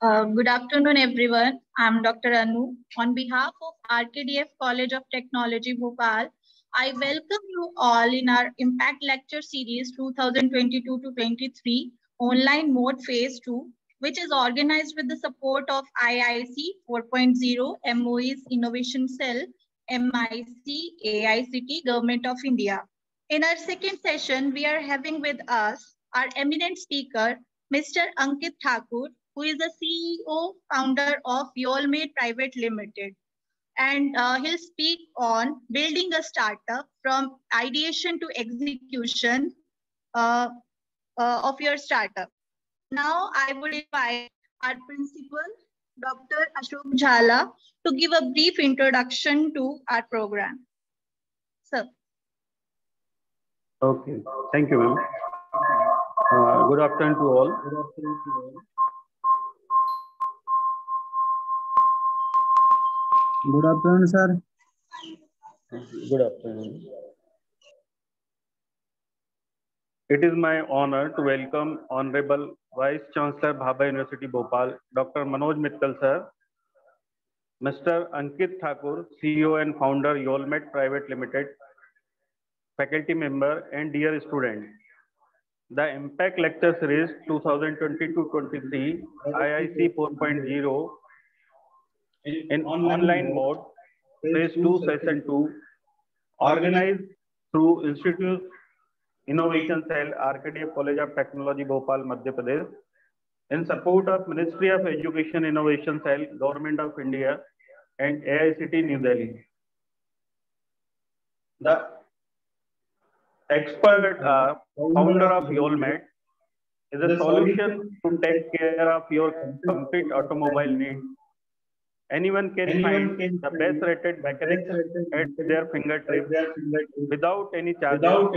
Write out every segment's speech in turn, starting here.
Good afternoon, everyone. I'm Dr. Anu. On behalf of RKDF College of Technology, Bhopal, I welcome you all in our Impact Lecture Series 2022 to 23 online mode phase 2, which is organized with the support of IIC 4.0 MOE's Innovation Cell, MIC, AICT, Government of India. In our second session, we are having with us our eminent speaker, Mr. Ankit Thakur, who is the CEO, founder of Yolmade Private Limited. And he'll speak on building a startup from ideation to execution of your startup. Now, I would invite our principal, Dr. Ashok Jhala, to give a brief introduction to our program. Sir. Okay, thank you, ma'am. Good afternoon to all. Good afternoon, sir. Good afternoon. It is my honor to welcome Honorable Vice Chancellor Bhabha University Bhopal, Dr. Manoj Mittal sir, Mr. Ankit Thakur, CEO and founder Yolmade Private Limited, faculty member and dear student. The Impact Lecture Series 2022-23 IIC 4.0 in online mode, phase 2, session 2, organized through Institute Innovation Cell, RKDF College of Technology, Bhopal, Madhya Pradesh, in support of Ministry of Education Innovation Cell, Government of India, and AICT New Delhi. The expert founder of Yolmade is a solution to take care of your complete automobile needs. Anyone can find the best rated mechanics at their fingertips without any charges,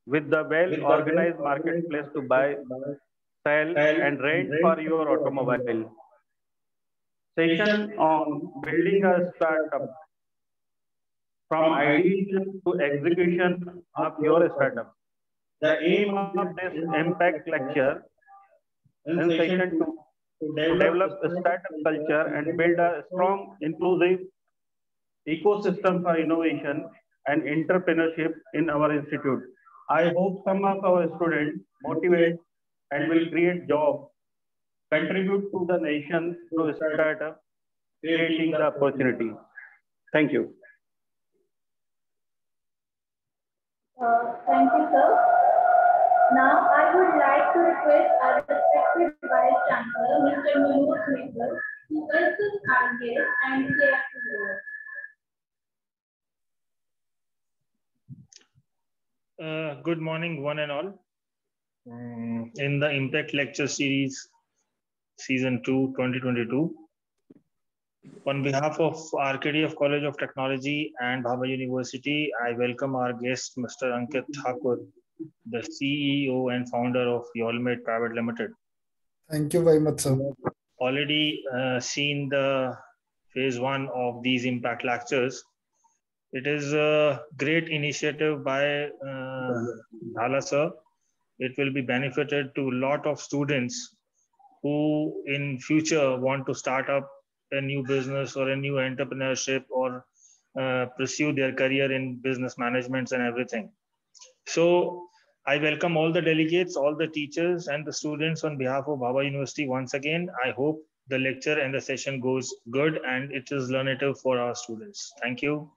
with the well-organized marketplace to buy, sell, and rent for your automobile. Session on building a startup from ideation to execution of your startup. The aim of this Impact Lecture in session 2 to develop a startup culture and build a strong, inclusive ecosystem for innovation and entrepreneurship in our institute. I hope some of our students motivate and will create jobs, contribute to the nation through startup, creating the opportunity. Thank you. Thank you, sir. Now, I would like to request our respected Vice Chancellor, Mr. Manoj Mittal, to welcome our guest and say a few words. Good morning, one and all. In the Impact Lecture Series, Season 2, 2022, on behalf of RKDF College of Technology and Bhabha University, I welcome our guest, Mr. Ankit Thakur, the CEO and founder of Yolmade Private Limited. Thank you very much, sir. Already seen the phase 1 of these Impact Lectures. It is a great initiative by Jhala sir. It will be benefited to a lot of students who in future want to start up a new business or a new entrepreneurship or pursue their career in business management and everything. So I welcome all the delegates, all the teachers and the students on behalf of Bhabha University once again. I hope the lecture and the session goes good and it is learnative for our students. Thank you.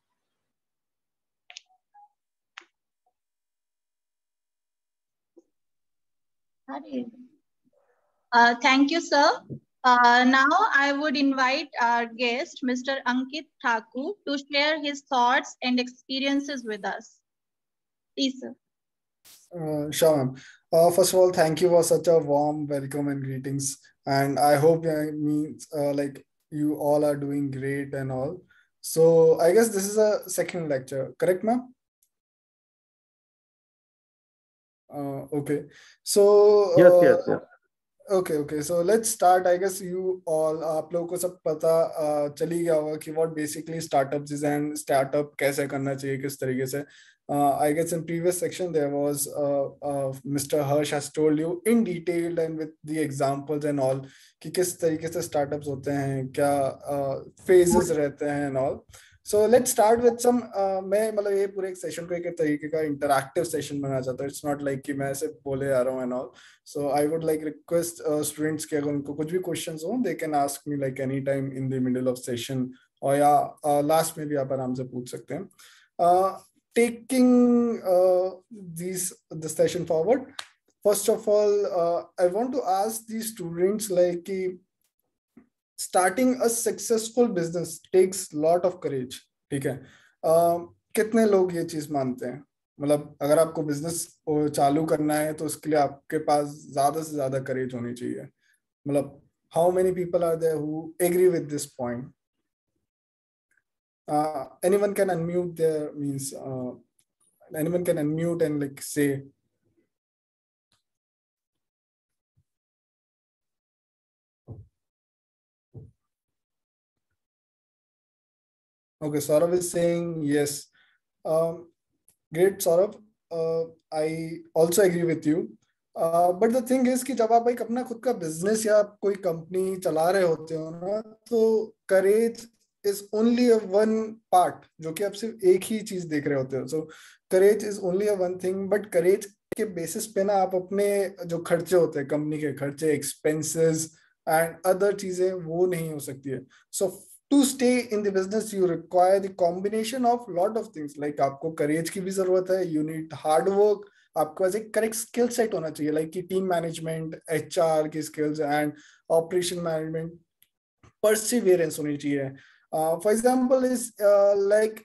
Thank you, sir. Now I would invite our guest, Mr. Ankit Thakur, to share his thoughts and experiences with us. Please, sir. Sure, ma'am. First of all, thank you for such a warm welcome and greetings. And I hope like you all are doing great and all. So I guess this is a second lecture, correct, ma'am? Okay. So yes. Okay, so let's start. I guess you all, आप लोगों को सब पता चल ही गया होगा कि what basically startups is and startup कैसे करना चाहिए, किस तरीके से. I guess in previous section there was Mr. Harsh has told you in detail and with the examples and all कि किस तरीके से startups होते हैं, क्या phases रहते हैं and all. So let's start with some. मैं मतलब ये पूरे एक सेशन को एक तरीके का इंटरैक्टिव सेशन बनाना चाहता हूँ. इट्स नॉट लाइक कि मैं ऐसे बोले आ रहा हूँ and all. So I would like request students कि अगर उनको कुछ भी questions हो, they can ask me like any time in the middle of session और या last में भी आप आराम से पूछ सकते हैं. Taking the session forward, first of all, I want to ask the students like कि starting a successful business takes lot of courage. ठीक है. कितने लोग ये चीज मानते हैं? मतलब अगर आपको बिजनेस चालू करना है तो उसके लिए आपके पास ज्यादा से ज्यादा करेज होनी चाहिए. मतलब how many people are there who agree with this point? anyone can unmute their means anyone can unmute and like say. Okay, Saurav is saying yes. Great, Saurav. I also agree with you. But the thing is कि जब आप एक अपना खुद का business या कोई company चला रहे होते हो ना, तो करेज is only a one part, जो कि आप सिर्फ एक ही चीज देख रहे होते हो. So courage is only a one thing, but courage के बेसिस पे ना आप अपने जो खर्चे होते हैं, कंपनी के खर्चे, एक्सपेंसेस एंड अदर चीजें, वो नहीं हो सकती है. सो to stay in the business you require the combination of lot of things. like आपको courage की भी जरूरत है, you need hard work, आपके पास एक करेक्ट स्किल सेट होना चाहिए, लाइक कि टीम मैनेजमेंट, एचआर की skills and operation management, Perseverance होनी चाहिए. For example is like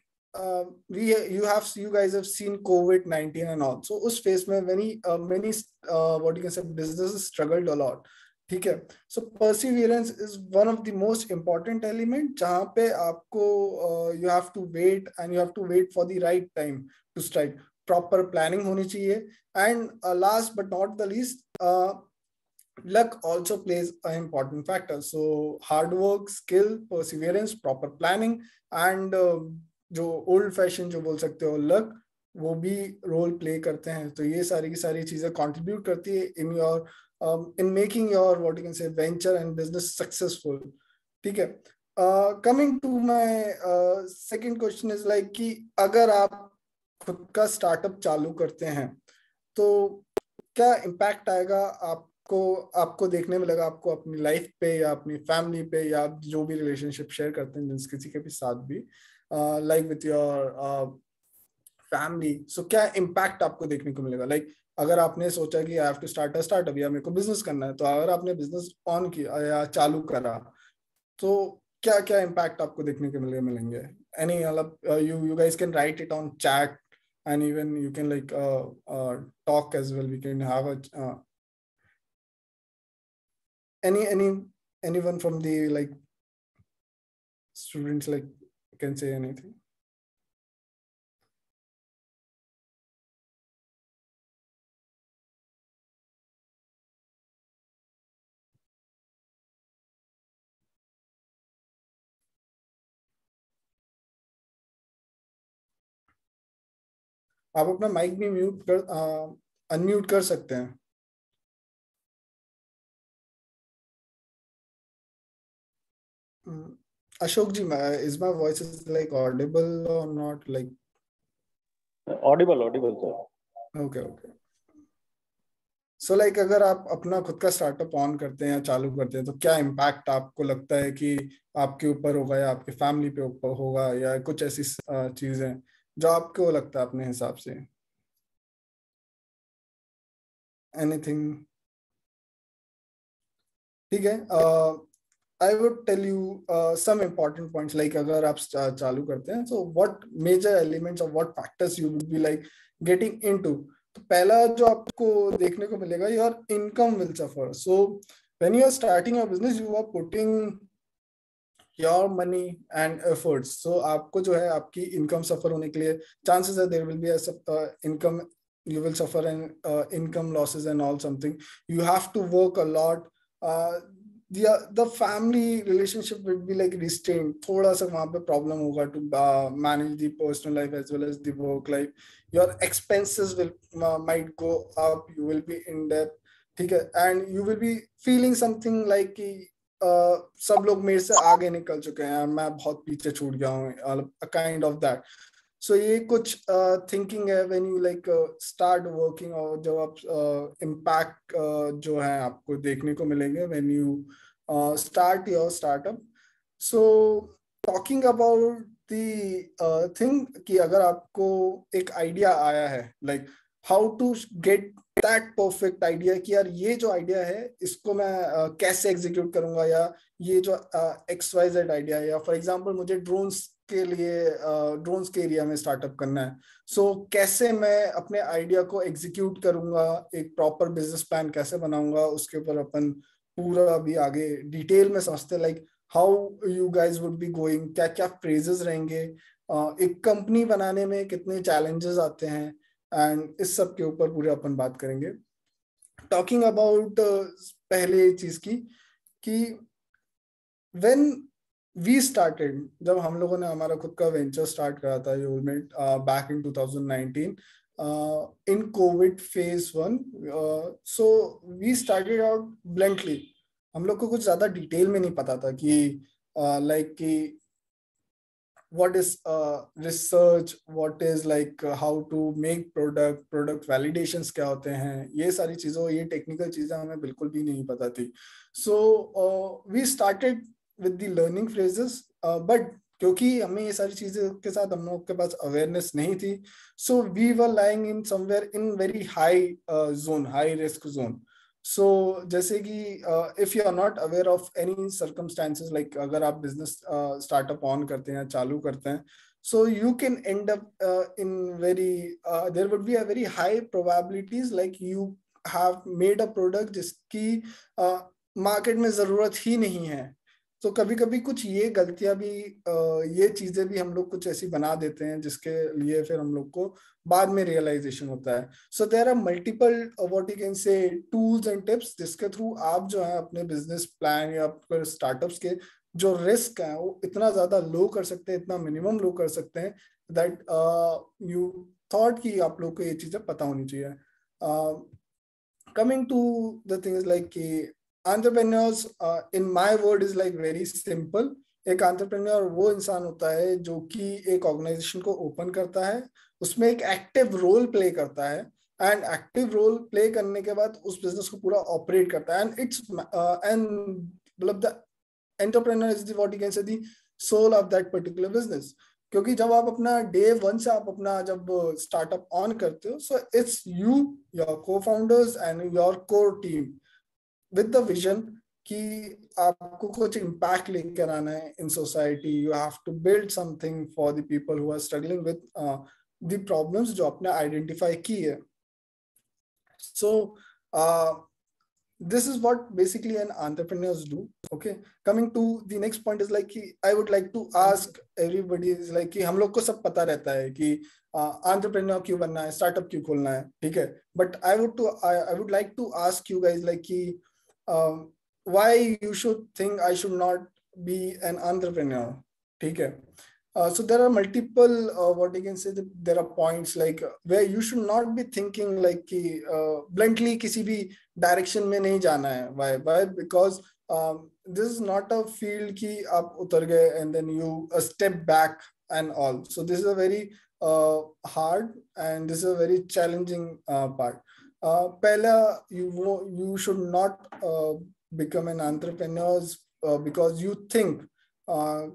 you guys have seen COVID-19 and all. So उस फेस में many what you can say businesses struggled a lot. ठीक है. So perseverance is one of the most important element, जहां पे आपको you have to wait and you have to wait for the right time to strike. Proper planning होनी चाहिए. And last but not the least, luck also plays an important factor. So hard work, skill, perseverance, proper planning and जो old fashion जो बोल सकते हो luck, वो भी role play करते हैं. तो ये सारी की सारी चीजें कंट्रीब्यूट करती है in your in making your what you can say venture and business successful. ठीक है. Coming to my second question is like कि अगर आप खुद का स्टार्टअप चालू करते हैं तो क्या इम्पैक्ट आएगा आपको देखने में लगा, आपको अपनी लाइफ पे या अपनी फैमिली पे या आप जो भी रिलेशनशिप शेयर करते हैं किसी के भी साथ भी, लाइक विथ योर फैमिली. सो क्या इम्पैक्ट आपको देखने को मिलेगा? लाइक अगर आपने सोचा कि I have to start a startup या मेरे को बिजनेस करना है, तो अगर आपने बिजनेस ऑन किया या चालू करा तो क्या क्या इम्पैक्ट आपको देखने को मिलेंगे? एनी मतलब you guys can write it on chat and even you can like talk as well. We can have a anyone from the like students like can say anything. आप अपना माइक भी mute कर unmute कर सकते हैं. Ashok ji, is my voice is like audible or not? Like audible sir. Okay. So like अगर आप अपना खुद का स्टार्टअप ऑन करते हैं या चालू करते हैं तो क्या इम्पैक्ट आपको लगता है कि आपके ऊपर होगा या आपके फैमिली पे ऊपर होगा, या कुछ ऐसी चीजें जो आपको लगता है अपने हिसाब से? एनीथिंग? ठीक है. I would tell you some important points. Like अगर आप चालू करते हैं, so what major elements or what factors you would be like getting into. तो पहला जो आपको देखने को मिलेगा, your income will suffer. So when you are starting a business, you are putting your money and efforts. So आपको जो है आपकी income suffer होने के लिए chances are there will be a income, you will suffer an income losses and all something. You have to work a lot. the family relationship will be like restrained. थोड़ा सा वहाँ पे problem होगा to manage the personal life as well as the work life. Your expenses will might go up. You will be in debt, ठीक है, and you will be feeling something like कि सब लोग मेरे से आगे निकल चुके हैं, मैं बहुत पीछे छूट गया हूँ, a kind of that. So ये कुछ थिंकिंग है when you like start working, और जब आप impact जो है आपको देखने को मिलेंगे when you start your startup. So talking about the thing कि अगर आपको एक आइडिया आया है, like how to get that perfect idea कि यार ये जो आइडिया है इसको मैं कैसे एग्जीक्यूट करूंगा, या ये जो XYZ आइडिया है, या फॉर एग्जांपल मुझे ड्रोन्स के लिए ड्रोन्स के एरिया में स्टार्टअप करना है, सो कैसे मैं अपने आइडिया को एग्जीक्यूट करूंगा, एक प्रॉपर बिजनेस प्लान कैसे बनाऊंगा, उसके ऊपर अपन पूरा भी आगे डिटेल में समझते, like how you guys would be going, क्या क्या फ्रेजेस रहेंगे, एक कंपनी बनाने में कितने चैलेंजेस आते हैं, एंड इस सब के ऊपर पूरे अपन बात करेंगे. टॉकिंग अबाउट पहले चीज की कि व्हेन वी स्टार्टेड, जब हम लोगों ने हमारा खुद का वेंचर स्टार्ट करा था यूलमेट बैक इन 2019 इन Covid phase 1, so we started out bluntly. हम लोग को कुछ ज्यादा डिटेल में नहीं पता था कि लाइक कि what is research, what is like how to make product validations क्या होते हैं, ये सारी चीजों, ये टेक्निकल चीजें हमें बिल्कुल भी नहीं पता थी. So we started with the learning phases, but क्योंकि हमें ये सारी चीजें के साथ हम लोग के पास अवेयरनेस नहीं थी, so we were lying in somewhere in very high zone, high risk zone. So जैसे कि if you are not aware of any circumstances, like अगर आप business startup on करते हैं, चालू करते हैं, so you can end up in very there would be a very high probabilities like you have made a product जिसकी market में जरूरत ही नहीं है. तो कभी कभी कुछ ये गलतियां भी ये चीजें भी हम लोग कुछ ऐसी बना देते हैं जिसके लिए फिर हम लोग को बाद में रियलाइजेशन होता है. So there are multiple what you can say tools and tips जिसके थ्रू आप जो है अपने बिजनेस प्लान या स्टार्टअप्स के जो रिस्क है वो इतना ज्यादा लो कर सकते हैं, इतना मिनिमम लो कर सकते हैं दैट यू थॉट कि आप लोग को ये चीजें पता होनी चाहिए. Coming to the things like कि entrepreneurs in my word is like very simple. एक entrepreneur वो इंसान होता है जो कि एक ऑर्गेनाइजेशन को ओपन करता है, उसमें एक एक्टिव रोल प्ले करता है, एंड एक्टिव रोल प्ले करने के बाद उस बिजनेस को पूरा ऑपरेट करता है, एंड इट्स एंड मतलब the entrepreneur is what you can say the soul of that particular business. क्योंकि जब आप अपना डे 1 से आप अपना जब स्टार्टअप ऑन करते हो, so it's you, your co-founders and your core team with the vision कि आपको कुछ impact लेकर आना है in society. You have to build something for the people who are struggling with the problems जो आपने identify की है. So this is what basically an entrepreneurs do. Okay, coming to the next point is like I would like to ask everybody is like कि हम लोग को सब पता रहता है कि entrepreneur क्यों बनना है, startup क्यों खोलना है, ठीक है, but I would like to ask you guys like कि why you should think I should not be an entrepreneur, ठीक है. So there are multiple what you can say that there are points like where you should not be thinking like कि bluntly किसी भी direction में नहीं जाना है. Why? Because this is not a field कि आप उतर गए and then you step back and all. So this is a very hard and this is a very challenging part. पहला you should not become an entrepreneur because you think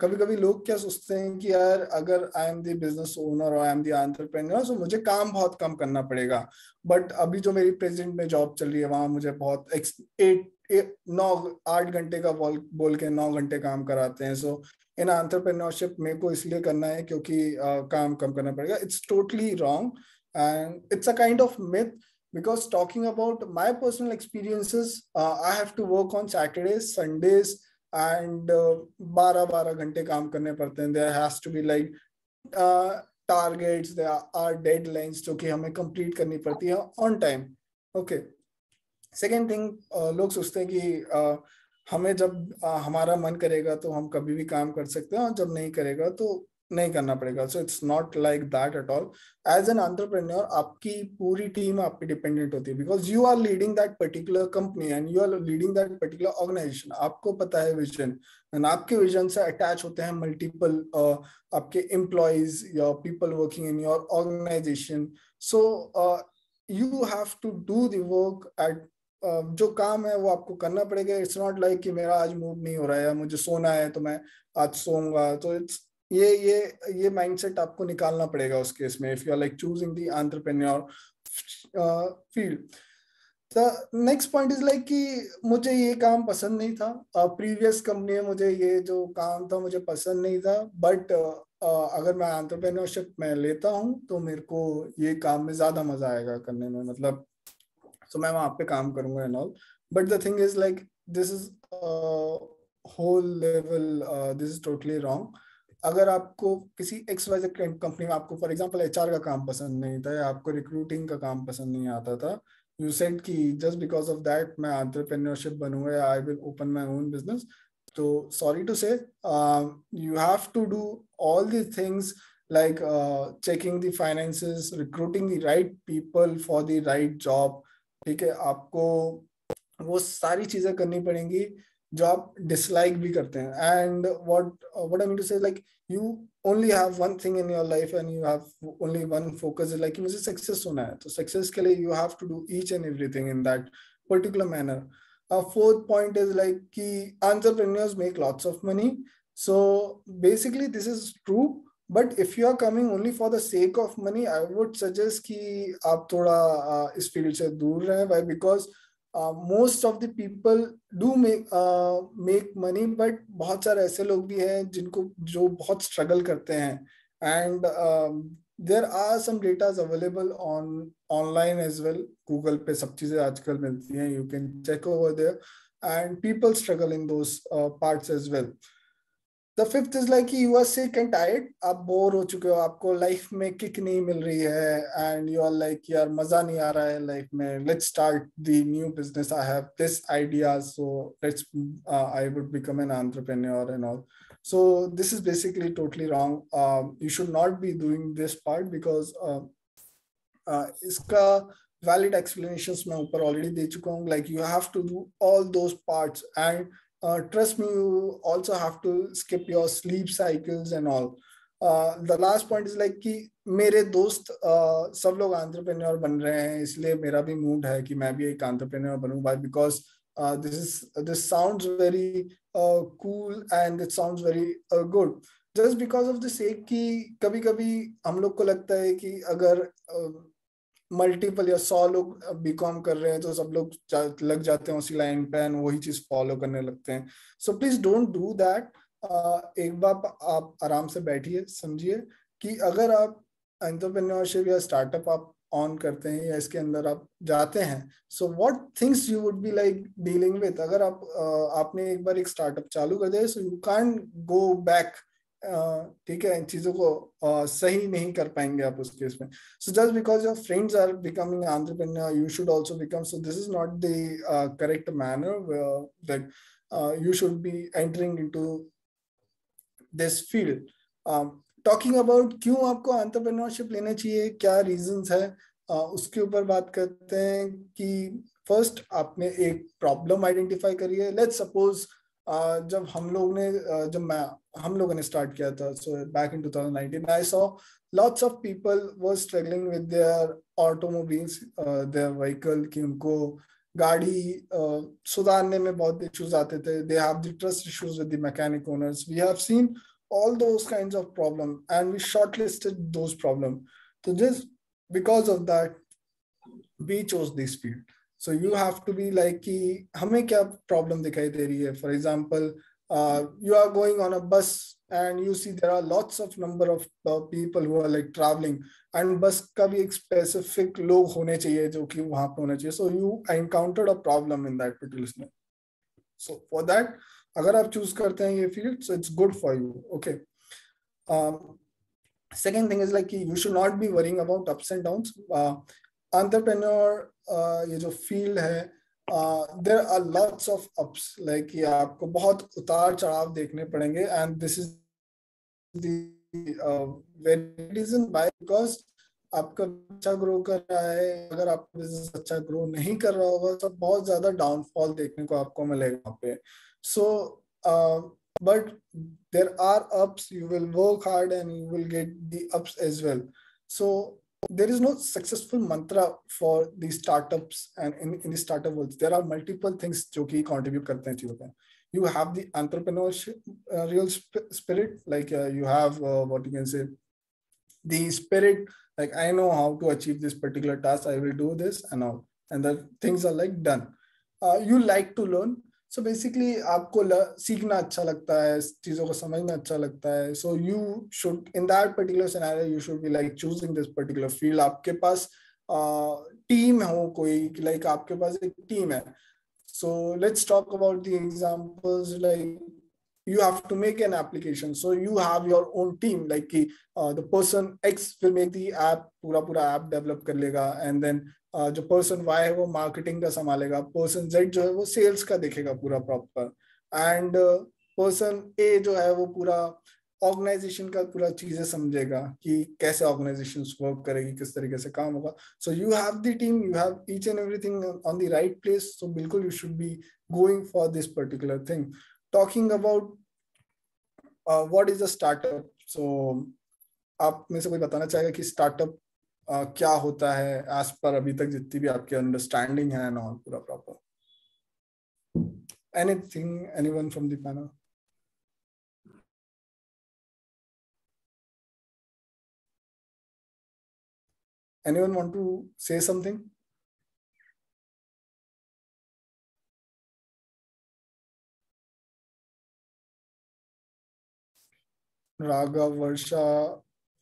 कभी कभी लोग क्या सोचते हैं कि यार अगर आई एम द बिजनेस ओनर और आई एम द एंटरप्रेन्योर तो मुझे काम बहुत कम करना पड़ेगा. बट अभी जो मेरी प्रेजेंट में जॉब चल रही है वहां मुझे बहुत 8 घंटे का बोल के 9 घंटे काम कराते हैं. सो इन एंटरप्रेन्योरशिप मेरे को इसलिए करना है क्योंकि काम कम करना पड़ेगा. It's totally wrong and it's a kind of myth. Because talking about my personal experiences, I have to work on Saturdays, Sundays, and 12 घंटे काम करने पड़ते हैं. There has to be like targets, there are deadlines जो कि हमें complete करनी पड़ती है on time. Okay. Second thing, लोग सोचते हैं कि हमें जब हमारा मन करेगा तो हम कभी भी काम कर सकते हैं, और जब नहीं करेगा तो नहीं करना पड़ेगा. So it's not like that at all. As an entrepreneur आपकी पूरी टीम आप पे डिपेंडेंट होती है, because you are leading that particular company and you are leading that particular organisation. आपको पता है विजन, एंड आपके विजन से अटैच होते हैं मल्टीपल आपके एम्प्लॉयज या people working in your organisation. So you have to do the work at, जो काम है वो आपको करना पड़ेगा. इट्स नॉट लाइक कि मेरा आज मूड नहीं हो रहा है, मुझे सोना है तो मैं आज सोऊंगा. तो इट्स ये माइंडसेट आपको निकालना पड़ेगा उस केस में, if you are like choosing the entrepreneur field. The next point is like कि मुझे ये काम पसंद नहीं था, प्रीवियस कंपनी में मुझे ये जो काम था मुझे पसंद नहीं था, बट अगर मैं एंटरप्रेन्योरशिप में लेता हूँ तो मेरे को ये काम में ज्यादा मजा आएगा करने में. मतलब so मैं वहां पे काम करूंगा and all. But the thing is like this is whole level, this is totally wrong. अगर आपको किसी XYZ कंपनी में आपको फॉर एग्जांपल HR का काम पसंद नहीं था या आपको रिक्रूटिंग का काम पसंद नहीं आता था, यू सेड कि जस्ट बिकॉज ऑफ दैट मैं एंटरप्रेन्योरशिप बनूंगा या I will open my own business. तो sorry to say, you have to do all the things like checking the finances, recruiting the right people for the right job. ठीक है, आपको वो सारी चीजें करनी पड़ेंगी जो आप डिसलाइक भी करते हैं. And what I mean to say, like you only have one thing in your life and you have only one focus, like मुझे सक्सेस होना है. तो सक्सेस के लिए you have to do each and everything in that particular manner. Fourth point is like कि entrepreneurs make lots of money. So basically this is true. But if you are coming only for the sake of money, I would suggest कि आप थोड़ा इस field से दूर रहें. Why? Because most of the people do make money, but बहुत सारे ऐसे लोग भी हैं जो बहुत struggle करते हैं. And there are some data available online as well. Google पे सब चीजें आजकल मिलती हैं. You can check over there, and people struggle in those parts as well. The fifth is like you are sick and tired. आप bore हो चुके हो, आपको लाइफ में किक नहीं मिल रही है, and you are like यार मजा नहीं आ रहा है लाइफ में. Let's start the new business. I have this idea, so let's I would become an entrepreneur and all. So this is basically totally wrong. You should not be doing this part because इसका valid explanations मैं ऊपर already दे चुका हूँ. Like you have to do all those parts, and trust me, you also have to skip your sleep cycles and all. The last point is like कि मेरे दोस्त सब लोग एंटरप्रेन्योर बन रहे हैं, इसलिए मेरा भी मूड है कि मैं भी एक entrepreneur बनूं. Why? Because this sounds very cool and it sounds very good. Just because of the sake कि कभी कभी हम लोग को लगता है कि अगर मल्टीपल या 100 लोग बीकॉम कर रहे हैं तो सब लोग लग जाते हैं उसी लाइन पे एंड वही चीज फॉलो करने लगते हैं. So please don't do that. एक बार आप आराम से बैठिए, समझिए कि अगर आप एंटरप्रेन्योरशिप या स्टार्टअप आप ऑन करते हैं या इसके अंदर आप जाते हैं, so what things you would be like dealing with. अगर आपने एक बार एक स्टार्टअप चालू कर दिया, so you can't go back. ठीक है, इन चीजों को सही नहीं कर पाएंगे आप उस केस में. So just because your friends are becoming entrepreneur, you should also become. So this is not the correct manner that you should be entering into this field. Talking about क्यों आपको एंटरप्रेन्योरशिप लेना चाहिए, क्या reasons है, उसके ऊपर बात करते हैं. कि फर्स्ट आपने एक प्रॉब्लम आइडेंटिफाई करी है. लेट्स सपोज जब हम लोगों ने स्टार्ट किया था, so back in 2019 I saw lots of people were struggling with their automobiles, their vehicle, कि उनको गाड़ी सुधारने में बहुत इश्यूज आते थे. They have the trust issues with the mechanic owners. We have seen all those kinds of problem and we shortlisted those problem. So just because of that we chose this field. So you have to be like कि हमें क्या problem दिखाई दे रही है. For example, you are going on a bus and you see there are lots of number of people who are like traveling, and bus का भी एक specific लोग होने चाहिए जो कि वहाँ पे होने चाहिए. So you encountered a problem in that particular. So for that, अगर आप choose करते हैं ये field, so it's good for you. Okay. Second thing is like you should not be worrying about ups and downs. Entrepreneur ये जो field है, there are lots of ups, like कि आपको बहुत उतार चढ़ाव देखने पड़ेंगे, and this is the very reason why, because आपका अच्छा ग्रो कर रहा है, अगर आपका बिजनेस अच्छा ग्रो नहीं कर रहा होगा तो बहुत ज्यादा डाउनफॉल देखने को आपको मिलेगा वहाँ पे. सो but there are ups, you will work hard and you will get the ups as well. So there is no successful mantra for the startups, and in the startup world there are multiple things जो कि contribute करते हैं चीजों पे. You have the entrepreneurship real spirit, like you have what you can say, the spirit, like I know how to achieve this particular task, I will do this and all, and the things are like done. You like to learn, so basically आपको सीखना अच्छा लगता है, चीजों को समझना अच्छा लगता है. So you should, in that particular scenario, you should be like choosing this particular field. आपके पास टीम हो कोई, like आपके पास एक टीम है. So let's talk about the examples, like you have to make an application, so you have your own team, like the person X will make the app, पूरा app develop कर लेगा, and then जो person Y है वो marketing का संभालेगा, person Z जो है वो sales का देखेगा पूरा proper, and person A जो है वो पूरा ऑर्गेनाइजेशन का पूरा चीजें समझेगा कि कैसे ऑर्गेनाइजेशंस वर्क करेगी, किस तरीके से काम होगा. So you have the team, you have each and everything on the right place, so बिल्कुल you should be going for this particular thing. Talking about what is a startup, so आप में से कोई बताना चाहेगा कि स्टार्टअप क्या होता है एज पर अभी तक जितनी भी आपकी अंडरस्टैंडिंग है, और पूरा proper anything, anyone from the panel? Anyone want to say something? Raghav, Varsha,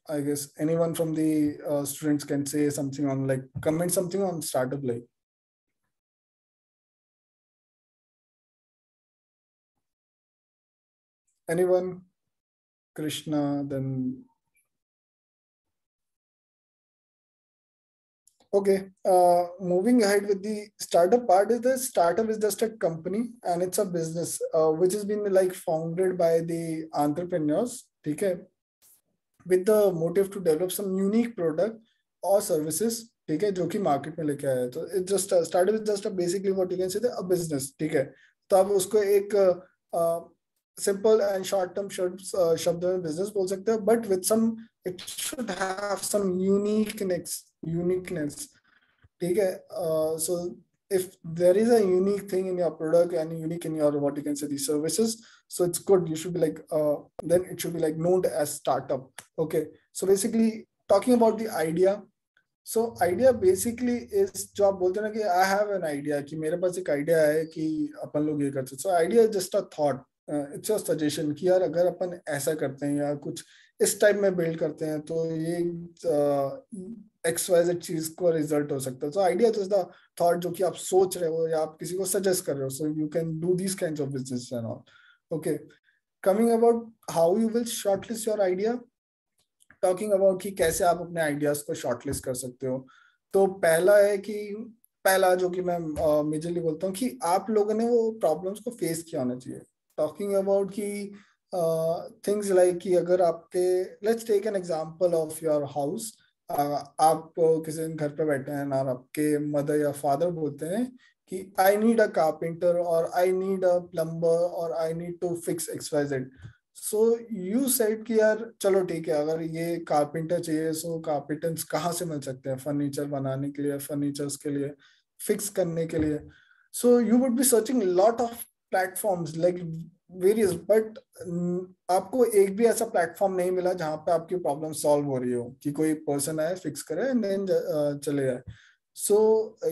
I guess anyone from the students can say something on, like comment something on startup, like anyone? Krishna, then okay. Moving ahead with the startup part, is the startup is just a company and it's a business which has been like founded by the entrepreneurs, okay, with the motive to develop some unique product or services, ठीक है, जो कि market में लेके आया है. तो it just startup is just basically what you can say a business, ठीक है. तो आप उसको एक सिंपल एंड शॉर्ट टर्म शब्द में बिजनेस बोल सकते हो, but with some, it should have some uniqueness, ठीक है. सो if there is a unique thing in your product and unique in your what you can say the services, so it's good, you should be like then it should be like known as startup. Okay, so basically talking about the idea, so idea basically is जो आप बोलते हैं ना कि I have an idea, कि मेरे पास एक idea है कि अपन लोग ये करते हैं. So idea is just a thought, it's a suggestion कि यार अगर अपन ऐसा करते हैं या कुछ इस टाइप में बिल्ड करते हैं तो ये XYZ चीज को रिजल्ट हो सकता है. So idea is the thought जो कि आप सोच रहे हो या आप किसी को सजेस्ट कर रहे हो. सो you can do this kinds of business and all. Okay, coming about how you will shortlist your idea, talking about कि कैसे आप अपने आइडियाज को शॉर्टलिस्ट कर सकते हो. तो पहला है कि पहला जो कि मैं मेजरली बोलता हूँ कि आप लोगों ने वो प्रॉब्लम्स को फेस किया होना चाहिए. टॉकिंग अबाउट कि थिंग्स लाइक कि अगर आपके, let's take an example of your house, आप किसी दिन घर पे बैठे हैं और आपके मदर या फादर बोलते हैं कि आई नीड अ कारपेंटर और आई नीड अ प्लम्बर और I need to fix XYZ. So you said कि यार चलो ठीक है, अगर ये कारपेंटर चाहिए, सो कारपेंटर्स कहाँ से मिल सकते हैं फर्नीचर बनाने के लिए, फर्नीचर्स के लिए, फिक्स करने के लिए. सो you would B searching lot of platforms like various, but आपको एक भी ऐसा प्लेटफॉर्म नहीं मिला जहां पे आपकी प्रॉब्लम सॉल्व हो रही हो, कि कोई पर्सन आए, फिक्स करे एंड देन चले जाए. So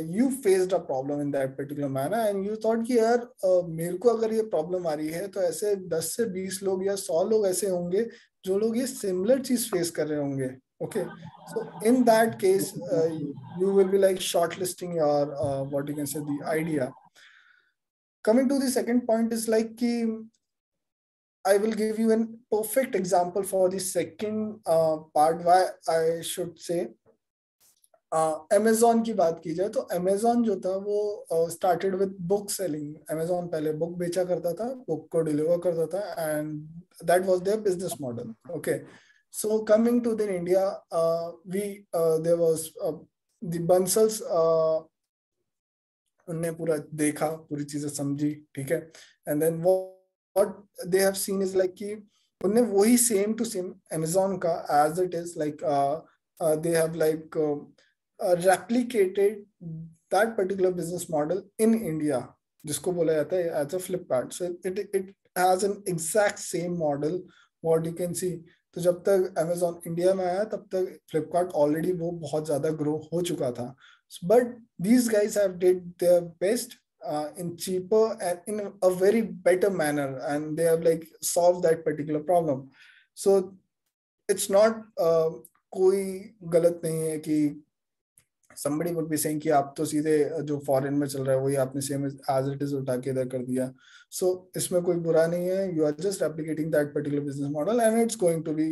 you faced a problem in that particular manner and you thought कि यार मेरे को अगर ये प्रॉब्लम आ रही है तो ऐसे 10 से 20 लोग या 100 लोग ऐसे होंगे जो लोग ये सिमिलर चीज फेस कर रहे होंगे. Okay, so in that case you will be like shortlisting your what you can say the idea. Coming to the second point is like I will give you a perfect example for the second part why I should say Amazon की बात की जाए तो Amazon जो था वो started with book selling. Amazon पहले book बेचा करता था, बुक को डिलीवर करता था, and that was their business model. Okay, so coming to the India, we there was the Bansals. उनने पूरा देखा, पूरी चीजें समझी, ठीक है. And then what they have seen is like कि उनने वही सेम टू सेम अमेजोन का as it is like they have like replicated that particular business model in India, जिसको बोला जाता है as a Flipkart. So it has an exact same model what you can see. तो जब तक Amazon India में आया तब तक Flipkart ऑलरेडी वो बहुत ज्यादा ग्रो हो चुका था. But these guys have did their best in cheaper and in a very better manner, and they have like solved that particular problem. So it's not कोई गलत नहीं है कि somebody would be saying कि आप तो सीधे जो फॉरेन में चल रहा है वही आपने सेम as it is उठा के इधर कर दिया. So इसमें कोई बुरा नहीं है. You are just replicating that particular business model and it's going to be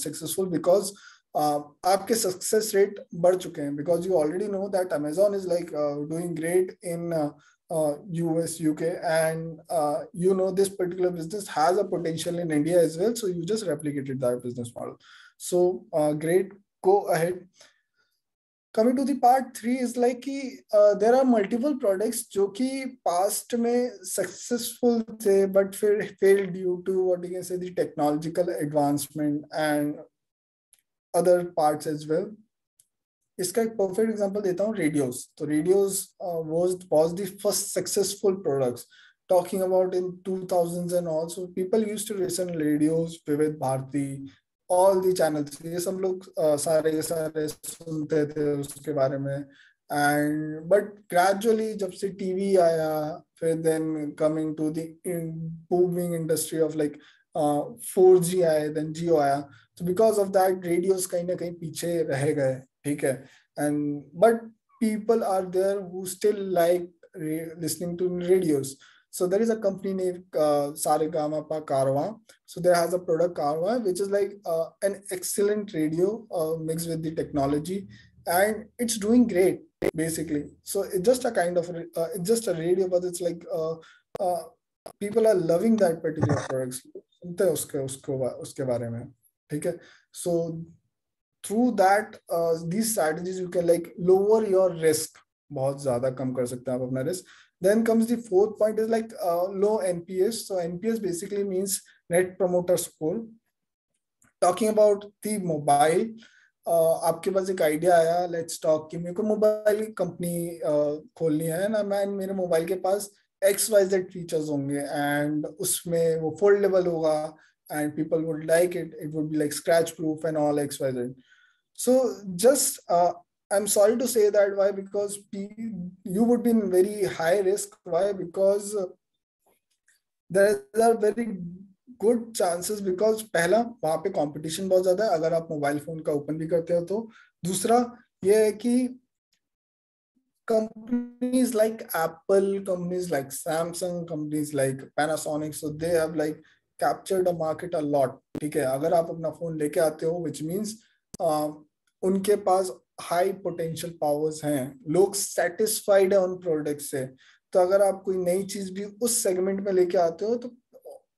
successful because आपके सक्सेस रेट बढ़ चुके हैं, because you already know that Amazon is like doing great in US, UK, and you know this particular business has a potential in India as well, so you just replicated that business model. So great, go ahead. Coming to the part 3 is like कि there are multiple products जो कि past में successful थे but फिर failed due to what you can say the technological advancement and other parts as well. इसका एक perfect example देता हूँ, radios. तो radios was the first successful products. Talking about in 2000s and all, so people used to listen to radios, Vivid Bharati, all the channels. ये सब लोग सारे सुनते थे उसके बारे में. And but gradually जब से TV आया, फिर then coming to the booming industry of like 4G आया, then Jio आया. So because of that, radios कहीं ना कहीं पीछे रह गए, ठीक है. And but people are there who still like listening to radios. So there is a company named Saregama-pa Carvaan. So there has a product Carvaan, which is like an excellent radio mixed with the technology, and it's doing great basically. So it's just a kind of it's just a radio, but it's like people are loving that particular products. सुनते हैं उसके बारे में, ठीक है. So through that these strategies you can like lower your risk, बहुत ज्यादा कम कर सकते हैं आप अपना risk. Then comes the fourth point is like low NPS. So NPS basically means Net Promoter Score. Talking about the mobile, आपके पास एक idea आया, लेट्स टॉक कि मेरे को मोबाइल कंपनी खोलनी है ना, मैं मेरे मोबाइल के पास XYZ फीचर्स होंगे एंड उसमें वो फोल्डेबल होगा and people would like it. It would be like scratch proof and all XYZ. So just I'm sorry to say that. Why? Because you would be in very high risk. Why? Because there are very good chances, because पहला वहाँ पे competition बहुत ज़्यादा है अगर आप mobile phone का open भी करते हो तो. दूसरा ये है कि companies like Apple, companies like Samsung, companies like Panasonic, so they have like captured the market a lot. ठीक है, अगर आप अपना फोन लेके आते हो, which means उनके पास हाई पोटेंशियल पावर्स हैं, लोग सेटिस्फाइड है उन प्रोडक्ट से. तो अगर आप कोई नई चीज भी उस सेगमेंट में लेके आते हो तो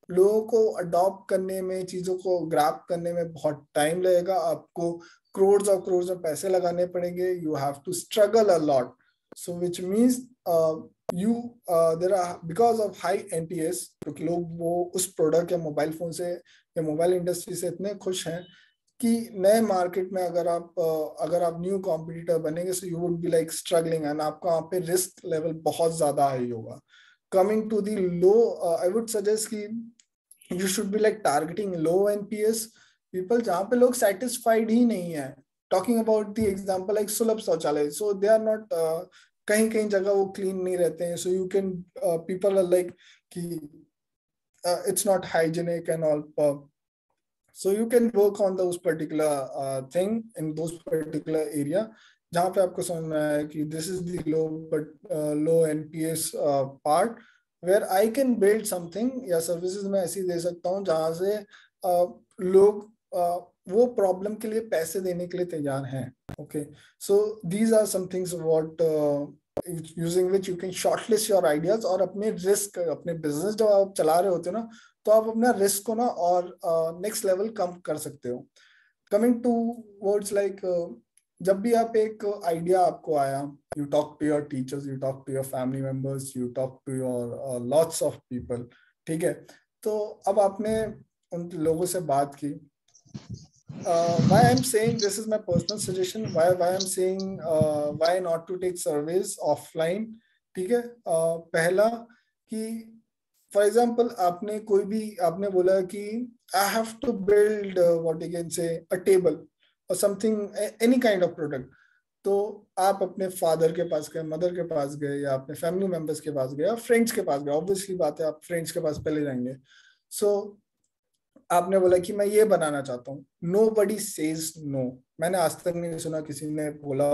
लोगों को अडॉप्ट करने में, चीजों को ग्रैब करने में बहुत टाइम लगेगा. आपको करोड़ और पैसे लगाने पड़ेंगे. You have to struggle a lot. So which means there are, because of high NPS, क्योंकि लोग वो उस प्रोडक्ट या मोबाइल फोन से या मोबाइल इंडस्ट्री से इतने खुश हैं कि नए मार्केट में अगर आप न्यू कॉम्पिटिटर बनेंगे, so you would be like struggling and आपका वहाँ पे रिस्क लेवल बहुत ज्यादा हाई होगा. Coming to the low, I would suggest कि you should be like targeting low NPS people, जहाँ पे लोग सेटिस्फाइड ही नहीं है. Talking about the example like Sulabh Shauchalaya, so they are not, कहीं कहीं जगह वो क्लीन नहीं रहते हैं. So you can, people are like कि it's not hygienic and all. So you can work on those particular thing in those particular area जहाँ पे आपको समझ में आया कि this is the low NPS part where I can build something या services मैं ऐसी दे सकता हूँ जहाँ से लोग वो प्रॉब्लम के लिए पैसे देने के लिए तैयार हैं. Okay, so these are some things what using which you can shortlist your ideas. और अपने रिस्क, अपने बिजनेस जब आप चला रहे होते हो ना, तो आप अपना रिस्क को ना और नेक्स्ट लेवल कम कर सकते हो. कमिंग टू वर्ड्स लाइक, जब भी आप एक आइडिया आपको आया, you talk to your teachers, you talk to your family members, you talk to your lots of people. ठीक है, तो अब आपने उन लोगों से बात की. Why I'm saying this is my personal suggestion, why I'm saying why not to take surveys offline. ठीक है, पहला कि फॉर एग्जाम्पल आपने बोला कि I have to build what you can say a table और something, any kind of product. तो आप अपने फादर के पास गए, मदर के पास गए, या अपने फैमिली मेंबर्स के पास गए, या फ्रेंड्स के पास गए. ऑब्वियसली बात है, आप फ्रेंड्स के पास पहले जाएंगे. सो आपने बोला कि मैं ये बनाना चाहता हूँ. Nobody says no. मैंने आज तक नहीं सुना किसी ने बोला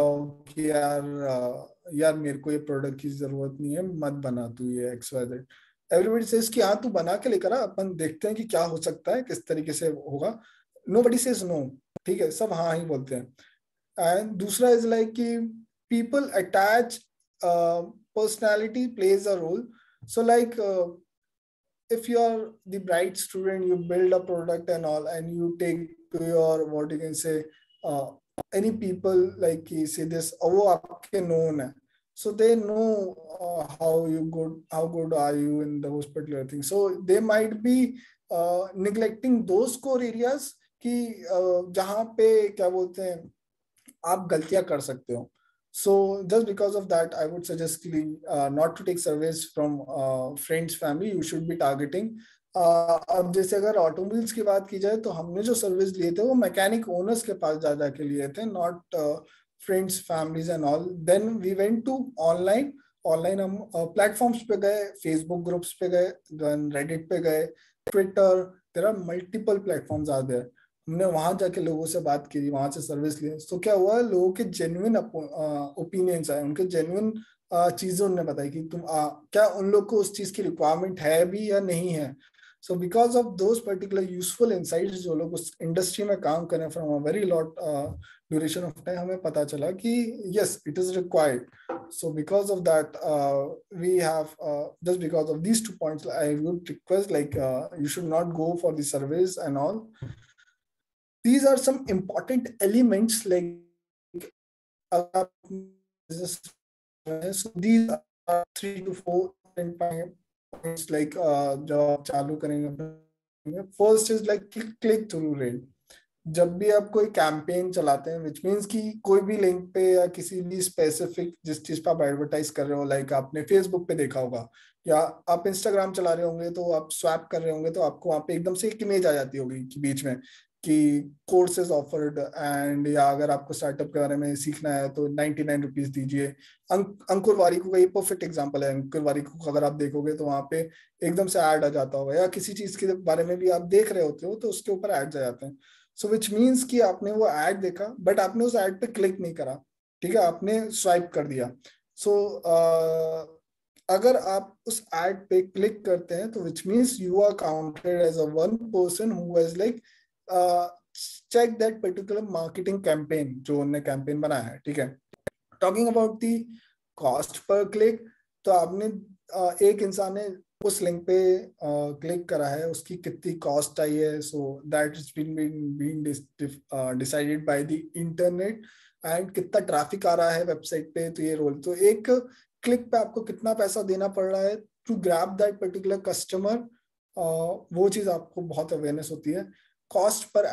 कि यार मेरे को ये प्रोडक्ट की जरूरत नहीं है, मत बना तू ये XYZ. एवरीबडी सेज कि हाँ तू बना के लेकर आ, अपन देखते हैं कि क्या हो सकता है, किस तरीके से होगा. Nobody says no. ठीक है, सब हाँ ही बोलते हैं. एंड दूसरा इज लाइक कि people attach, personality plays a role. So like if you're the bright student, you build a product and all, and you take to your, what you can say, any people like say this, oh aapke known hai, so they know how good are you in those particular things. So they might be neglecting those core areas कि जहाँ पे क्या बोलते हैं आप गलतियां कर सकते हो. So just because of that, I would suggest not to take surveys from friends, family. You should be targeting. अब जैसे अगर ऑटोमोबाइल्स की बात की जाए, तो हमने जो सर्विस लिए थे वो मैकेनिक ओनर्स के पास जा जाके लिए थे, not friends, families and all. Then we went to online. हम प्लेटफॉर्म्स पे गए, फेसबुक ग्रुप्स पे गए, रेडिट पे गए, Twitter. There are multiple platforms are there. हमने वहां जाके लोगों से बात की, वहां से सर्विस ली. तो क्या हुआ, लोगों के जेन्युइन ओपिनियंस आए, उनके जेन्युइन चीजें उन्होंने बताई कि क्या उन लोग को उस चीज की रिक्वायरमेंट है भी या नहीं है. So because of those particular useful insights, जो लोग उस इंडस्ट्री में काम करें from a very lot duration of time, हमें पता चला कि yes it is required. So because of that, we have just because of these 2 points, I would request you should not go for the surveys and all. These are some important elements like so these are 3 to 4 points like जब चालू करेंगे. First is like click through rate. जब भी आप कोई campaign चलाते हैं, विच means कि कोई भी लिंक पे या किसी भी स्पेसिफिक जिस चीज पे आप एडवर्टाइज कर रहे हो, लाइक आपने फेसबुक पे देखा होगा या आप इंस्टाग्राम चला रहे होंगे, तो आप स्वैप कर रहे होंगे, तो आपको वहां पे एकदम से एक इमेज आ जाती होगी कि बीच में कि कोर्सेज ऑफर्ड एंड, या अगर आपको स्टार्टअप के बारे में सीखना है तो 99 रुपीज दीजिए. अंकुर वारिको का ये परफेक्ट एग्जांपल है. अंकुर वारिको को अगर आप देखोगे तो वहां पे एकदम से ऐड आ जाता होगा, या किसी चीज के बारे में भी आप देख रहे होते हो तो उसके ऊपर ऐड आ जाते हैं. सो विच मीन्स कि आपने वो ऐड देखा, बट आपने उस ऐड पे क्लिक नहीं करा. ठीक है, आपने स्वाइप कर दिया. सो अगर आप उस ऐड पे क्लिक करते हैं, तो which means you are counted as a one person who has like check that particular marketing campaign, जो उन्होंने कैंपेन बनाया है. ठीक है, talking about the cost per click, तो आपने एक इंसान ने उस लिंक पे क्लिक करा है, उसकी कितनी कॉस्ट आई है. So that is been decided by the internet. And कितना ट्रैफिक आ रहा है वेबसाइट पे, तो ये रोल. तो एक क्लिक पे आपको कितना पैसा देना पड़ रहा है to grab that particular customer, वो चीज आपको बहुत अवेयरनेस होती है. Cost per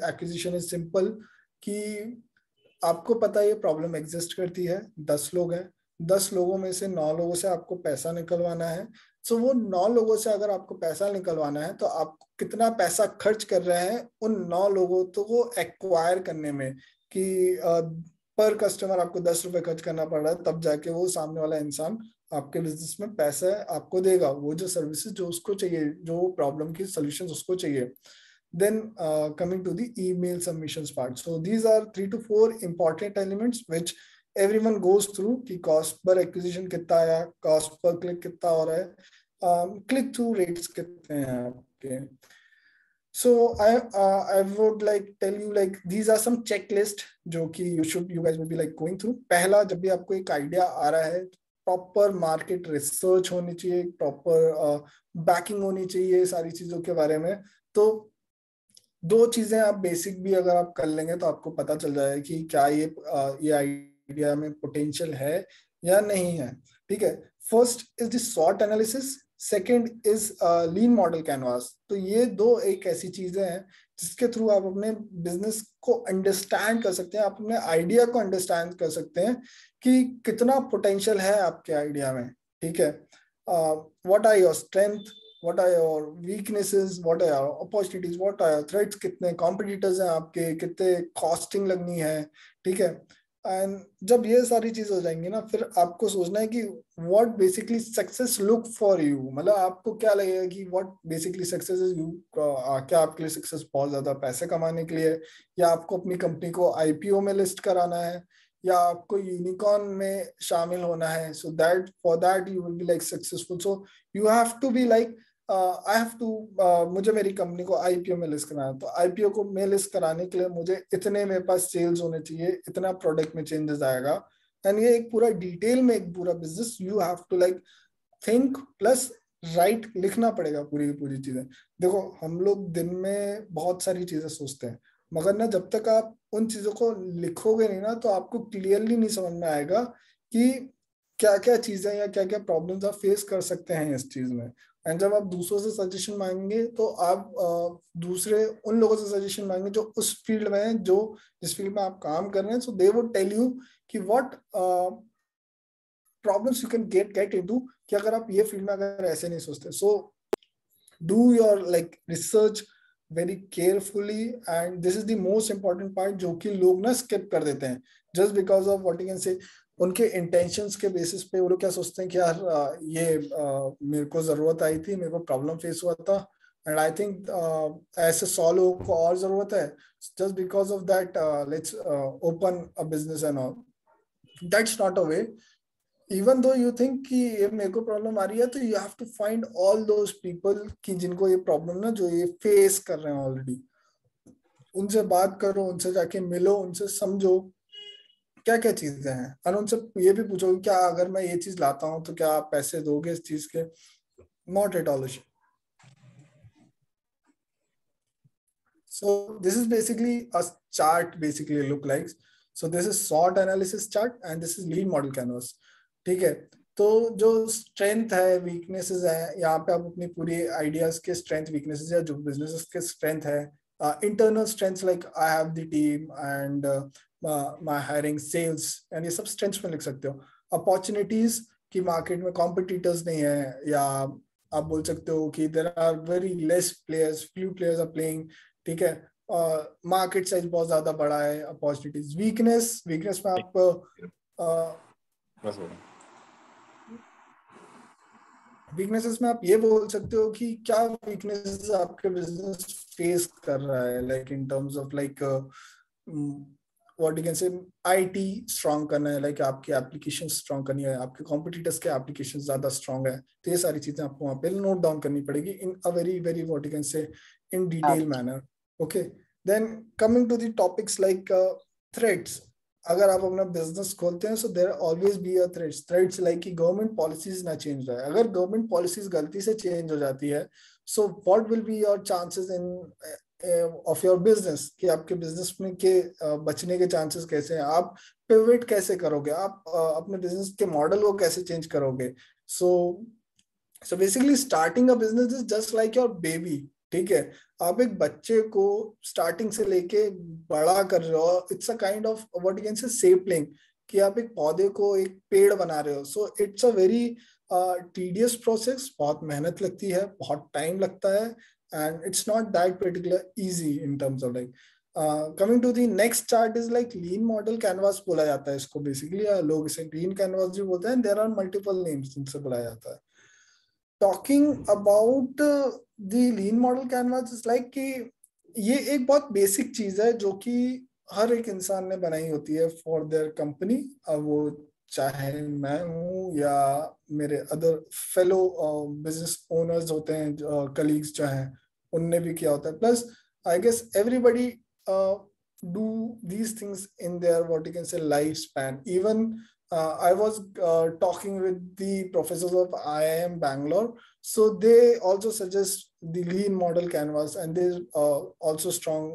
acquisition is simple कि आपको पता है ये प्रॉब्लम एग्जिस्ट करती है, 10 लोग हैं, 10 लोगों में से 9 लोगों से आपको पैसा निकलवाना है. सो वो 9 लोगों से अगर आपको पैसा निकलवाना है, तो आप कितना पैसा खर्च कर रहे हैं उन 9 लोगों को एक्वायर करने में, कि पर कस्टमर आपको 10 रुपए खर्च करना पड़ रहा है, तब जाके वो सामने वाला इंसान आपके बिजनेस में पैसा आपको देगा, वो जो सर्विसेज जो उसको चाहिए, जो प्रॉब्लम की सॉल्यूशंस उसको चाहिए. Then coming to the email submissions part. So these are 3 to 4 important elements which everyone goes through कि cost per acquisition कितना आया, cost per click कितना हो रहा है, click through rates कितने हैं आपके. So I would like tell you like these are some checklist जो कि you guys will be like going through. पहला, जब भी आपको एक आइडिया आ रहा है, प्रॉपर मार्केट रिसर्च होनी चाहिए, प्रॉपर बैकिंग होनी चाहिए सारी चीजों के बारे में. तो दो चीजें आप बेसिक भी अगर आप कर लेंगे तो आपको पता चल जाएगा कि क्या ये आइडिया में पोटेंशियल है या नहीं है. ठीक है. First is the SWOT analysis, second is lean model canvas. तो ये दो एक ऐसी चीजें हैं जिसके थ्रू आप अपने बिजनेस को अंडरस्टैंड कर सकते हैं, आप अपने आइडिया को अंडरस्टैंड कर सकते हैं कि कितना पोटेंशियल है आपके आइडिया में. ठीक है. What are your strength, what are your weaknesses, what are your opportunities, what are your threats, कितने competitors हैं आपके, कितने costing लगनी है. ठीक है. एंड जब ये सारी चीज हो जाएंगी ना, फिर आपको सोचना है कि what basically success look for you. मतलब आपको क्या लगेगा कि what basically success is you. क्या आपके लिए सक्सेस बहुत ज्यादा पैसे कमाने के लिए, या आपको अपनी कंपनी को IPO में लिस्ट कराना है, या आपको यूनिकॉर्न में शामिल होना है. So that for that you will be like successful. So you have to be like I have to, मुझे मेरी कंपनी को IPO में लिस्ट कराना है, तो IPO को में लिस्ट कराने के लिए मुझे इतने मेरे पास सेल्स होने चाहिए, इतना प्रोडक्ट में चेंजेस आएगा. एंड ये एक पूरा डिटेल में एक पूरा business you have to like think plus write, लिखना पड़ेगा पूरी की पूरी चीजें. देखो हम लोग दिन में बहुत सारी चीजें सोचते हैं, मगर ना जब तक आप उन चीजों को लिखोगे नहीं ना, तो आपको क्लियरली नहीं समझ में आएगा कि क्या क्या चीजें या क्या क्या प्रॉब्लम्स आप फेस कर सकते हैं इस चीज में. एंड जब आप दूसरों से सजेशन मांगेंगे तो आप दूसरे उन लोगों से सजेशन मांगेंगे जो उस फील्ड में हैं, जो जिस फील्ड में आप काम कर रहे हैं. So they would tell you कि what problems you can get into, कि अगर आप ये फील्ड में अगर ऐसे नहीं सोचते. So do your like research very carefully, and this is the most important part जो कि लोग ना स्किप कर देते हैं just because of what you can से. उनके इंटेंशंस के बेसिस पे वो लोग क्या सोचते हैं कि यार ये मेरे को जरूरत आई थी, मेरे को प्रॉब्लम फेस हुआ था, एंड आई थिंक ऐसे 100 लोगों को और जरूरत है, just because of that let's open a business and all. That's not a way. Even though you think कि ये मेरे को प्रॉब्लम आ रही है, तो you have to find all those people कि जिनको ये प्रॉब्लम ना, जो ये फेस कर रहे हैं ऑलरेडी, उनसे बात करो, उनसे जाके मिलो, उनसे समझो क्या क्या चीजें हैं, और उनसे ये भी पूछो कि क्या अगर मैं ये चीज लाता हूँ तो क्या आप पैसे दोगे इस चीज के. Not at all. So this is basically a chart basically look like. So this is SWOT analysis chart and this is lean model canvas. ठीक है. तो जो स्ट्रेंथ है, वीकनेसेस है, यहाँ पे आप अपनी पूरी आइडियाज के स्ट्रेंथ वीकनेसेस या जो बिजनेसेस के स्ट्रेंथ है, internal strengths like I have the team and my hiring sales, and ये सब स्ट्रेंथ्स में लिख सकते हो. अपॉर्चुनिटीज की मार्केट में कॉम्पिटिटर्स नहीं है, या आप बोल सकते हो कि there are very less players, few players are playing. ठीक है. मार्केट साइज बहुत ज्यादा बड़ा है. अपॉर्चुनिटीज. वीकनेस में आप वीकनेसेस में आप ये बोल सकते हो कि क्या वीकनेसेस आपके बिजनेस फेस कर रहा है, like in terms of like what you can से आईटी स्ट्रांग करना है, लाइक आपकी एप्लीकेशन स्ट्रांग करनी है, आपके कॉम्पिटिटर्स के एप्लीकेशन ज्यादा स्ट्रांग है. तो ये सारी चीजें आपको वहां पे नोट डाउन करनी पड़ेगी in a very very what you can say in detail manner. Okay, then coming to the topics like threats. अगर आप अपना बिजनेस खोलते हैं, so there always be a threats like कि गवर्नमेंट पॉलिसीज ना change रहे. अगर गवर्नमेंट पॉलिसीज गलती से चेंज हो जाती है, so what will be your chances in of your business, कि आपके बिजनेस में के बचने के चांसेस कैसे हैं, आप पिवट कैसे करोगे, आप अपने बिजनेस के मॉडल को कैसे चेंज करोगे. So basically starting a business is just like your baby. ठीक है. आप एक बच्चे को स्टार्टिंग से लेके बड़ा कर रहे हो. It's a kind of what you can से सेपलिंग, कि आप एक पौधे को एक पेड़ बना रहे हो. So it's a very tedious process. बहुत मेहनत लगती है, बहुत टाइम लगता है, and it's not that particular easy in terms of like. Coming to the next chart is like lean model canvas बोला जाता है इसको बेसिकली. लोग इसे ग्रीन कैनवास भी बोलते हैं. देयर आर मल्टीपल नेम्स जिनसे बुलाया जाता है. Talking about the lean model canvas is like कि ये एक बहुत बेसिक चीज है जो कि हर एक इंसान ने बनाई होती है फॉर देयर कंपनी. अब वो चाहे मैं हूँ या मेरे अदर फेलो बिजनेस ओनर्स होते हैं, कलीग्स जो हैं, उनने भी किया होता है. Plus I guess everybody do these things in their what you can say lifespan. Even I was talking with the professors of IIM Bangalore, so they also suggest the lean model canvas, and they also strong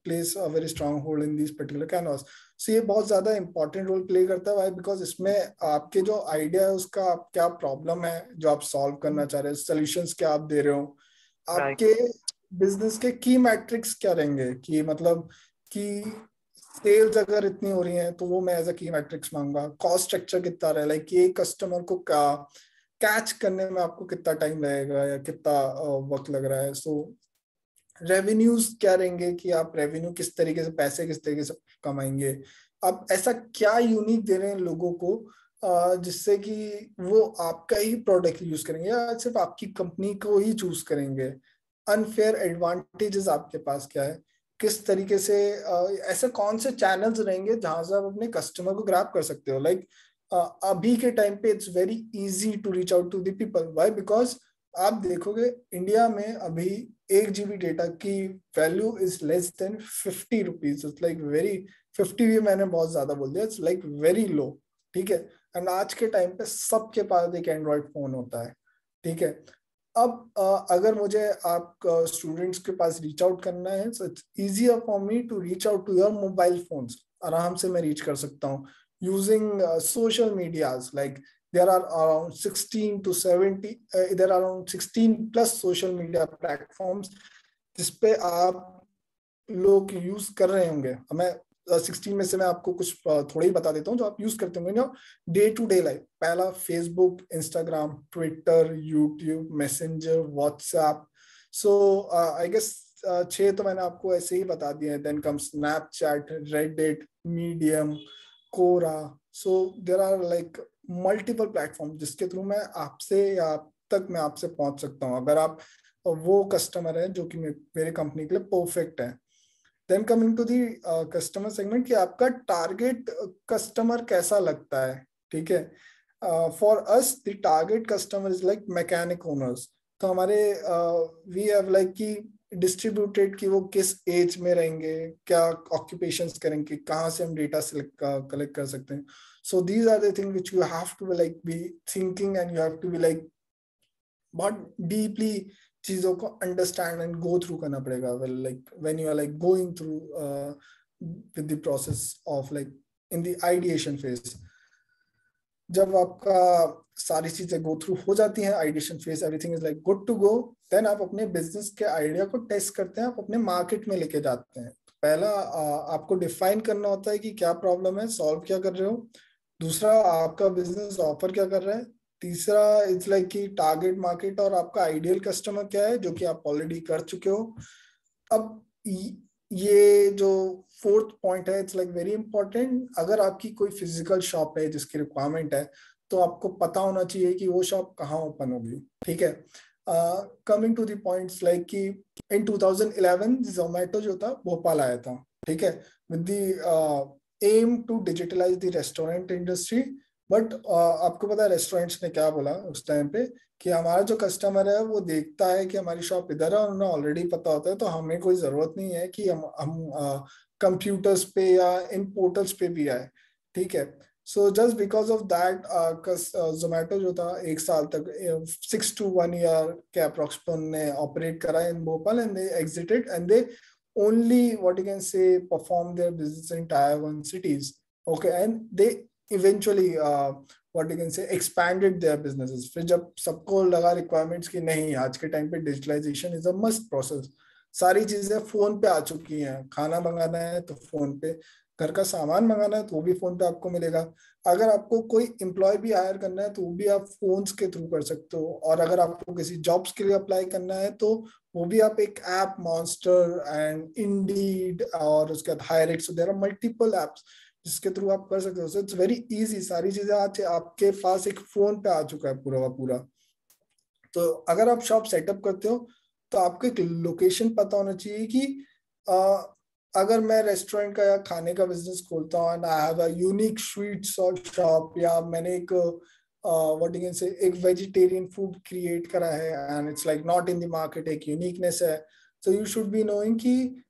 plays a very strong hold in these particular canvas. So ये बहुत ज्यादा important role play करता है. Why? Because इसमें आपके जो idea है उसका आप क्या problem है जो आप solve करना चाह रहे हैं, solutions क्या आप दे रहे हो, आपके business के key metrics क्या रहेंगे, कि मतलब कि सेल्स अगर इतनी हो रही है तो वो मैं एज अ की मैट्रिक्स मांगूंगा. कॉस्ट स्ट्रक्चर कितना रहा है, लाइक ये कस्टमर को कैच करने में आपको कितना टाइम लगेगा या कितना वक्त लग रहा है. सो रेवेन्यूज क्या रहेंगे, कि आप रेवेन्यू किस तरीके से, पैसे किस तरीके से कमाएंगे, आप ऐसा क्या यूनिक दे रहे हैं लोगों को जिससे कि वो आपका ही प्रोडक्ट यूज करेंगे या सिर्फ आपकी कंपनी को ही चूज करेंगे. अनफेयर एडवांटेजेस आपके पास क्या है, किस तरीके से ऐसे कौन से चैनल्स रहेंगे जहां से आप अपने कस्टमर को ग्रैब कर सकते हो. लाइक अभी के टाइम पे it's very easy to reach out to the people. Why? Because आप देखोगे इंडिया में अभी 1 GB डेटा की value is less than 50 rupees. It's like very, 50 भी मैंने बहुत ज्यादा बोल दिया, इट्स लाइक वेरी लो. ठीक है. एंड आज के टाइम पे सबके पास एक एंड्रॉइड फोन होता है. ठीक है. अब अगर मुझे आप स्टूडेंट्स के पास रीच आउट करना है, so it's easier for me to reach out to your mobile phones. आराम से मैं रीच कर सकता हूँ using social medias. Like there are around 16 to 70 there are around 16 plus social media platforms जिसपे आप लोग यूज कर रहे होंगे. मैं 16 में से मैं आपको कुछ थोड़ा ही बता देता हूँ जो आप यूज करते होंगे ना डे टू डे लाइफ. पहला Facebook, Instagram, Twitter, YouTube, Messenger, WhatsApp. So I guess 6 तो मैंने आपको ऐसे ही बता दिए हैं. Then come Snapchat, Reddit, Medium, Quora. So there are like multiple platform जिसके थ्रू मैं आपसे या आप तक मैं आपसे पहुंच सकता हूँ अगर आप वो कस्टमर है जो कि मेरे कंपनी के लिए परफेक्ट है. Then coming to the customer segment, कि आपका टारगेट कस्टमर कैसा लगता है. ठीक है. For us the target customer is like mechanic owners. तो हमारे वी हैव लाइक कि डिस्ट्रीब्यूटेड कि वो किस एज में रहेंगे, क्या ऑक्यूपेशंस करेंगे, कहाँ से हम डेटा कलेक्ट कर सकते हैं. So these are the things which you have to like be thinking, and you have to be like बहुत deeply चीजों को understand and go through करना पड़ेगा. Well, like when you are like going through with the process of like in the ideation phase, जब आपका सारी चीजें go through हो जाती हैं, ideation phase, everything is like good to go, then आप अपने business के आइडिया को टेस्ट करते हैं, आप अपने मार्केट में लेके जाते हैं. पहला आपको डिफाइन करना होता है कि क्या प्रॉब्लम है, सॉल्व क्या कर रहे हो. दूसरा, आपका बिजनेस ऑफर क्या कर रहा है. तीसरा, इट्स लाइक कि टारगेट मार्केट और आपका आइडियल कस्टमर क्या है, जो कि आप ऑलरेडी कर चुके हो. अब ये जो 4th पॉइंट है, इट्स लाइक वेरी इंपॉर्टेंट. अगर आपकी कोई फिजिकल शॉप है जिसकी रिक्वायरमेंट है, तो आपको पता होना चाहिए कि वो शॉप कहाँ ओपन होगी. ठीक है. Coming to the points, like कि इन 2011 जोमेटो जो था भोपाल आया था. ठीक है. With the aim to digitalize the restaurant industry. But आपको पता है रेस्टोरेंट्स ने क्या बोला उस टाइम पे, कि हमारा जो कस्टमर है वो देखता है कि हमारी शॉप इधर है और उन्हें ऑलरेडी पता होता है, तो हमें कोई जरूरत नहीं है कि हम कंप्यूटर्स पे या इन पोर्टल्स पे भी आए. ठीक है. सो just because of that Zomato जो था 1 साल तक 6 to 1 year के अप्रोक्स ने ऑपरेट करा in Bhopal, and they exited and they only what you can say perform their business in tier 1 cities. Okay. And they eventually what you can say expanded their businesses. फिर जब सबको लगा requirements की नहीं, आज के टाइम पे digitalization is a must process. सारी चीजें फोन पे आ चुकी हैं. खाना मंगाना है तो फोन पे, घर का सामान मंगाना है तो वो भी फोन पे आपको मिलेगा. अगर आपको कोई एम्प्लॉय भी हायर करना है तो वो भी आप फोन्स के थ्रू कर सकते हो. और अगर आपको किसी जॉब्स के लिए अप्लाई करना है तो वो भी आप एक ऐप, मॉन्स्टर एंड इंडीड और उसके बाद HireIt, so there are multiple apps जिसके थ्रू आप कर सकते हो. So it's very easy. सारी चीजें आज आपके पास एक फोन पे आ चुका है पूरा का पूरा. तो अगर आप शॉप सेटअप करते हो तो आपको एक लोकेशन पता होना चाहिए कि अगर मैं रेस्टोरेंट का या खाने का बिजनेस खोलता हूँ and I have a unique sweet shop, या मैंने एक व्हाट यू कैन से एक वेजिटेरियन फूड क्रिएट करा है and it's like not in the market, एक यूनिकनेस है, so you should be knowing कि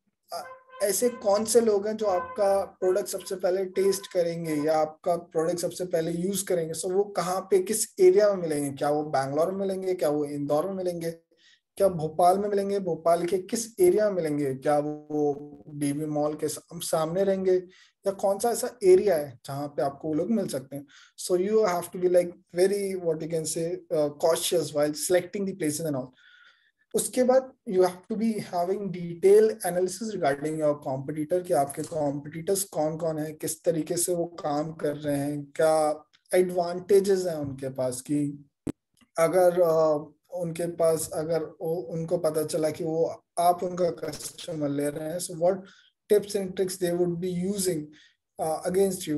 ऐसे कौन से लोग हैं जो आपका प्रोडक्ट सबसे पहले टेस्ट करेंगे या आपका प्रोडक्ट सबसे पहले यूज करेंगे. सो वो कहाँ पे, किस एरिया में मिलेंगे, क्या वो बैंगलोर में मिलेंगे, क्या वो इंदौर में मिलेंगे, क्या भोपाल में मिलेंगे, भोपाल के किस एरिया में मिलेंगे, क्या वो डीबी मॉल के सामने रहेंगे, या कौन सा ऐसा एरिया है जहाँ पे आपको वो लोग मिल सकते हैं. So you have to be like very what you can say cautious while selecting the places and all. उसके बाद you have to be having detail analysis regarding your competitor, कि आपके कॉम्पिटिटर्स कौन कौन है, किस तरीके से वो काम कर रहे हैं, क्या एडवांटेजेस हैं उनके पास. कि अगर उनके पास, अगर उनको पता चला कि वो आप उनका कस्टमर ले रहे हैं, so what tips and tricks they would be using against you.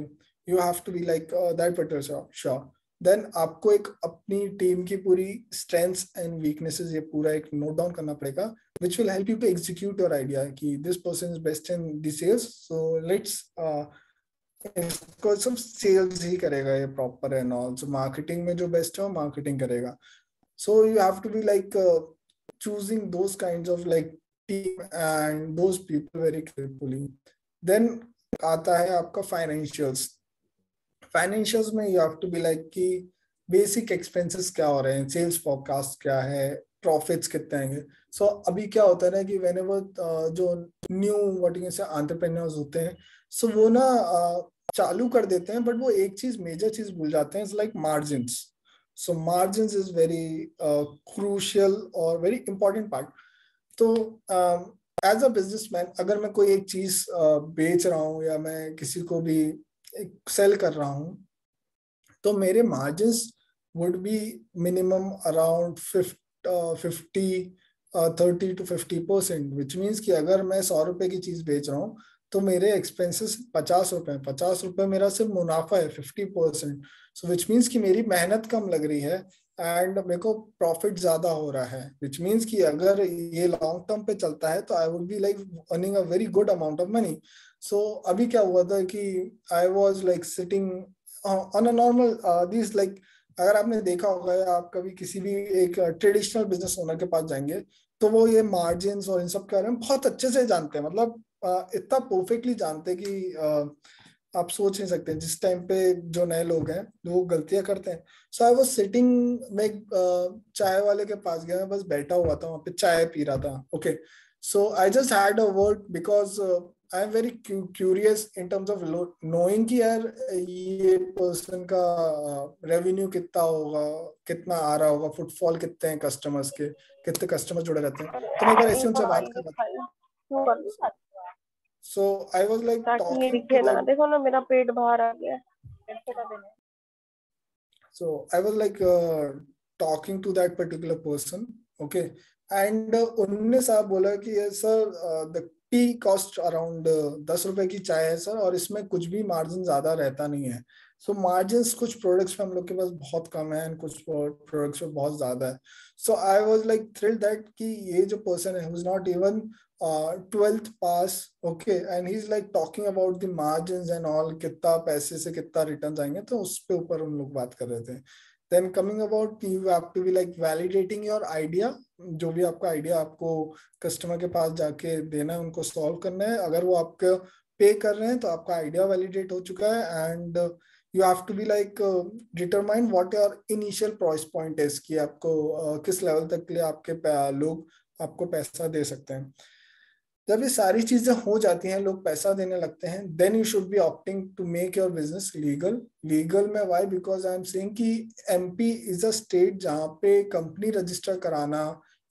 You have to be like that particular sure. Then आपको एक अपनी टीम की पूरी स्ट्रेंथ्स एंड वीकनेसेस ये पूरा एक नोट डाउन करना पड़ेगा, which will help you to execute your idea कि this person is best in the sales, so let's इसको सब सेल्स ही करेगा ये proper and all. So marketing में जो बेस्ट है वो मार्केटिंग करेगा. So you have to be like choosing those kinds of like team and those people very carefully. Then आता है आपका financials. Financials में you have to be like कि basic expenses क्या हो रहे हैं, sales forecast क्या है, profits कितने आएंगे. So अभी क्या होता है ना कि whenever जो new what you can say entrepreneurs होते हैं, so वो ना चालू कर देते हैं, but वो एक चीज major चीज भूल जाते हैं, it's like margins. So margins is very crucial or very important part. तो as a businessman, अगर मैं कोई एक चीज बेच रहा हूँ या मैं किसी को भी सेल कर रहा हूँ, तो मेरे margins would be minimum around 30 to 50%, which means कि अगर मैं 100 रुपए की चीज बेच रहा हूँ तो मेरे एक्सपेंसेस 50 रुपए, 50 रुपए मेरा सिर्फ मुनाफा है 50%. सो विच मीन्स कि मेरी मेहनत कम लग रही है एंड मेरे को प्रॉफिट ज्यादा हो रहा है, विच मीन्स कि अगर ये लॉन्ग टर्म पे चलता है तो I would be like earning a very good amount of money. So अभी क्या हुआ था कि I was like sitting on a normal this like, अगर आपने देखा होगा या आप कभी किसी भी एक ट्रेडिशनल बिजनेस ओनर के पास जाएंगे तो वो ये मार्जिन और इन सब के बारे में बहुत अच्छे से जानते हैं, मतलब इतना परफेक्टली जानते हैं कि आप सोच नहीं सकते जिस टाइम पे जो नए लोग हैं वो गलतियां करते हैं. सो आई वाज सिटिंग, मैं चाय वाले के पास गया, मैं बस बैठा हुआ था वहां पे चाय पी रहा था. Okay, so I just had a word because I am very curious in terms of knowing कि यार ये पर्सन का रेवेन्यू कितना होगा, कितना आ रहा होगा, फुटफॉल कितने हैं कस्टमर्स के, कितने कस्टमर जुड़े रहते हैं. तो मैं एक बार ऐसे उनसे बात कर रहा था. So I was like talking to that. देखो ना मेरा पेट बाहर आ गया. So I was like talking to that particular person, okay, and उन्होंने साहब बोला कि sir the tea cost around 10 रुपए की चाय है सर, और इसमें कुछ भी मार्जिन ज्यादा रहता नहीं है. सो मार्जिन्स कुछ प्रोडक्ट्स में हम लोग के पास बहुत कम है, कुछ प्रोडक्ट्स में बहुत ज्यादा है. So I was like thrilled that कि ये जो पर्सन है, who's not even 12th pass, okay, and he's like talking about the margins and all, कितना पैसे से कितना रिटर्न आएंगे, तो उस पे ऊपर हम लोग बात कर रहे थे. Then coming about, you have to be like validating your idea. जो भी आपका आइडिया आपको कस्टमर के पास जाके देना है, उनको सॉल्व करना है. अगर वो आपको पे कर रहे हैं तो आपका आइडिया वैलिडेट हो चुका है. And you have to be like determine what your initial price point is, कि आपको किस लेवल तक के लिए आपके लोग आपको पैसा दे सकते हैं. जब ये सारी चीजें हो जाती हैं, लोग पैसा देने लगते हैं, then you should be opting to make your business legal. Legal में why? Because I am saying कि MP is a state जहाँ पे कंपनी रजिस्टर कराना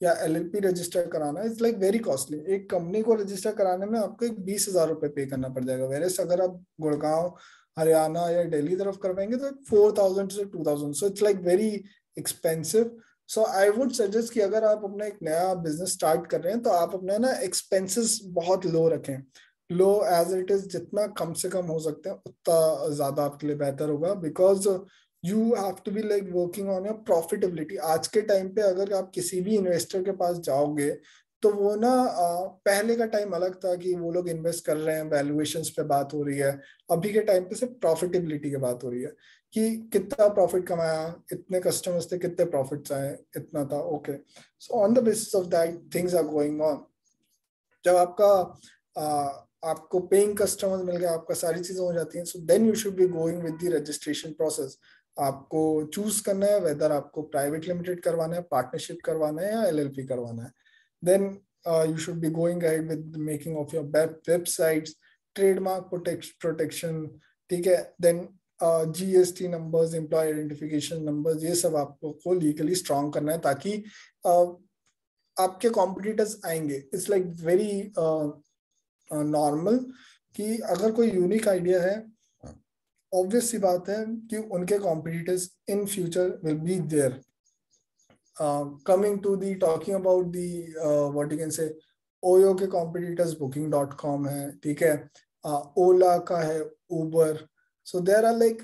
या LLP रजिस्टर कराना इज लाइक वेरी कॉस्टली. एक कंपनी को रजिस्टर कराने में आपको 20,000 रुपए पे करना पड़ जाएगा. वेरेस अगर आप गुड़गांव, हरियाणा या दिल्ली तरफ करवाएंगे तो 4,000 से 2,000. So it's like very expensive. So I would suggest कि अगर आप अपना एक नया बिजनेस स्टार्ट कर रहे हैं तो आप अपने ना एक्सपेंसेस बहुत लो रखें. लो एज इट इज, जितना कम से कम हो सकते हैं उतना ज्यादा आपके लिए बेहतर होगा. Because you have to be like working on your profitability. आज के टाइम पे अगर आप किसी भी इन्वेस्टर के पास जाओगे तो वो ना पहले का टाइम अलग था कि वो लोग इन्वेस्ट कर रहे हैं, वैल्यूएशंस पे बात हो रही है. अभी के टाइम पे सिर्फ प्रॉफिटेबिलिटी की बात हो रही है कि कितना प्रॉफिट कमाया, इतने कस्टमर्स थे, कितने प्रॉफिट्स आए, इतना था. Okay, so on the basis of that things are going on. जब आपको पेइंग कस्टमर्स मिल गए, आपका सारी चीजें हो जाती हैं, so then you should be going with the registration process. आपको चूज करना है वेदर आपको प्राइवेट लिमिटेड करवाना है, पार्टनरशिप करवाना है या एलएलपी करवाना है। Then you should be going ahead with making of your websites, trademark protection, ठीक है। Then GST numbers, employ identification numbers, ये सब आपको लीगली स्ट्रॉन्ग करना है ताकि आपके कॉम्पिटिटर्स आएंगे। इट्स लाइक वेरी नॉर्मल कि अगर कोई यूनिक आइडिया है, ऑब्वियस सी बात है कि उनके competitors in future will be there. Coming to the talking about the what you can say, OYO के कॉम्पिटिटर्स booking.com है, ठीक है, ओला का है, उबर। So there are like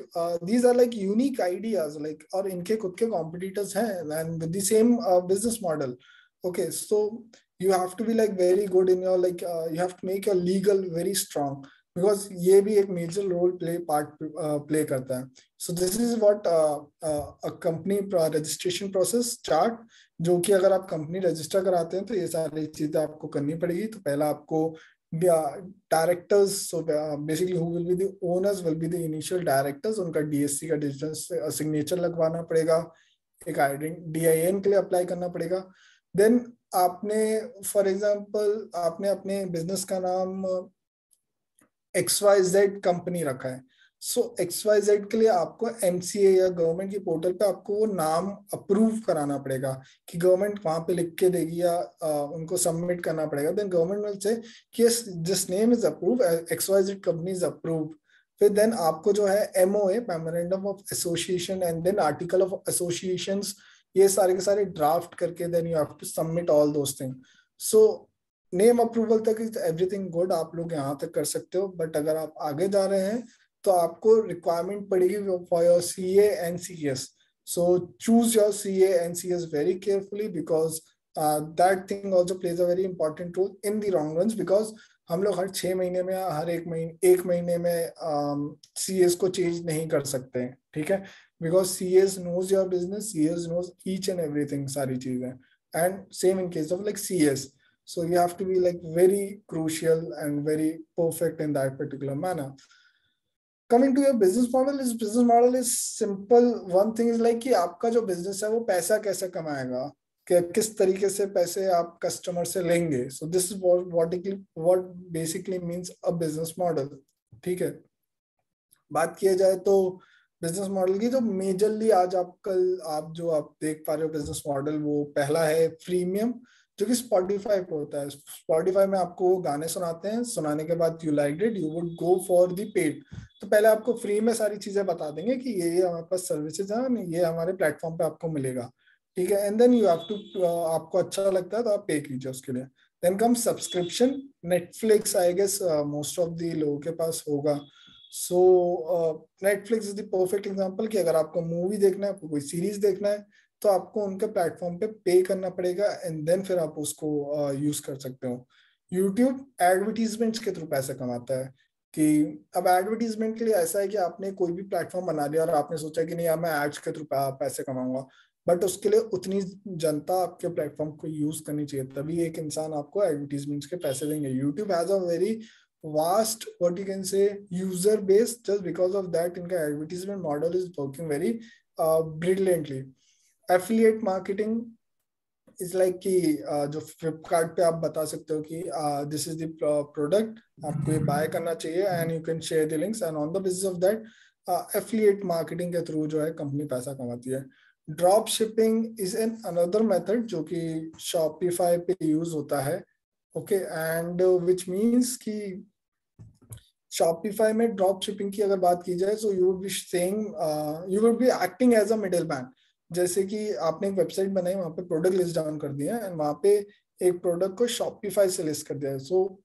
these are like unique ideas, like, और इनके खुद के competitors हैं and with the same business model. Okay, so you have to be like very good in your like you have to make your legal very strong because ये भी एक major role play करता है. So this is what a company registration process chart, जो कि अगर आप company register कराते हैं तो ये सारी चीजें आपको करनी पड़ेगी। तो पहला आपको directors, so basically who will be the owners will be the initial directors, उनका DSC का डिजिटल सिग्नेचर लगवाना पड़ेगा, एक DIN के लिए अप्लाई करना पड़ेगा। देन आपने फॉर एग्जांपल आपने अपने बिजनेस का नाम XYZ कंपनी रखा है, सो XYZ के लिए आपको MCA या गवर्नमेंट की पोर्टल पे आपको वो नाम अप्रूव कराना पड़ेगा कि गवर्नमेंट वहां पे लिख के देगी या उनको सबमिट करना पड़ेगा। देन गवर्नमेंट विल से कि this name is approve, XYZ company is approve. फिर देन आपको जो है MOA, memorandum of association, and then article of associations, ये सारे के सारे ड्राफ्ट करके then you have to submit all those thing. So name approval तक इज एवरीथिंग गुड, आप लोग यहाँ तक कर सकते हो। बट अगर आप आगे जा रहे हैं तो आपको रिक्वायरमेंट पड़ेगी for your CA and CS. So choose your CA and CS very carefully because that thing also plays a very important role in the long runs, because हम लोग हर 6 महीने में या हर एक महीने में CS को चेंज नहीं कर सकते हैं, ठीक है, because CS knows your business, CS knows each and everything, सारी चीजें, and same in case of like CS. So you have to be like very crucial and very perfect in that particular manner. Coming to your business model, is business model is simple. One thing is like कि आपका जो business है वो पैसा कैसे कमाएगा, कि किस तरीके से पैसे आप कस्टमर से लेंगे। So this is what basically means a business model, ठीक है। बात किया जाए तो बिजनेस मॉडल की जो मेजरली आज आप देख पा रहे हो बिजनेस मॉडल, वो पहला है फ्रीमियम, जो कि स्पॉटिफाई पे होता है। स्पॉटिफाई में आपको गाने सुनाते हैं, सुनाने के बाद you like it, you would go for the paid. तो पहले आपको फ्री में सारी चीजें बता देंगे कि ये हमारे पास सर्विसेज हैं, ये हमारे प्लेटफॉर्म पे आपको मिलेगा, ठीक है। And then you have to, आपको अच्छा लगता है तो आप पे कीजिए उसके लिए। Then come subscription. Netflix I guess most of the लोगों के पास होगा। सो Netflix is the perfect example कि अगर आपको मूवी देखना है, आपको कोई सीरीज देखना है, तो आपको उनके प्लेटफॉर्म पे करना पड़ेगा एंड देन फिर आप उसको यूज कर सकते हो। यूट्यूब एडवर्टीजमेंट्स के थ्रू पैसे कमाता है, कि अब एडवर्टीजमेंट के लिए ऐसा है कि आपने कोई भी प्लेटफॉर्म बना लिया और आपने सोचा कि नहीं यार मैं एड्स के थ्रू पैसे कमाऊंगा, बट उसके लिए उतनी जनता आपके प्लेटफॉर्म को यूज करनी चाहिए, तभी एक इंसान आपको एडवर्टीजमेंट्स के पैसे देंगे। YouTube has a very vast, what you can say, user base, just because of that इनका advertisement model is working very brilliantly. Affiliate marketing is like कि जो फ्लिपकार्ट पे आप बता सकते हो कि दिस इज द प्रोडक्ट, आपको ये बाय करना चाहिए and you can share the links, and on the basis of that affiliate marketing के थ्रू जो है कंपनी पैसा कमाती है। Drop shipping is an another method जो कि शॉपिफाई पे यूज होता है, ओके, एंड विच मीन्स कि शॉपिफाई में ड्रॉप शिपिंग की अगर बात की जाए, so you would be saying you would be acting as a middle man. जैसे कि आपने एक वेबसाइट बनाई, वहां पे प्रोडक्ट लिस्ट डाउन कर दिया एंड वहां पे एक प्रोडक्ट को शॉपिफाई से लिस्ट कर दिया है, so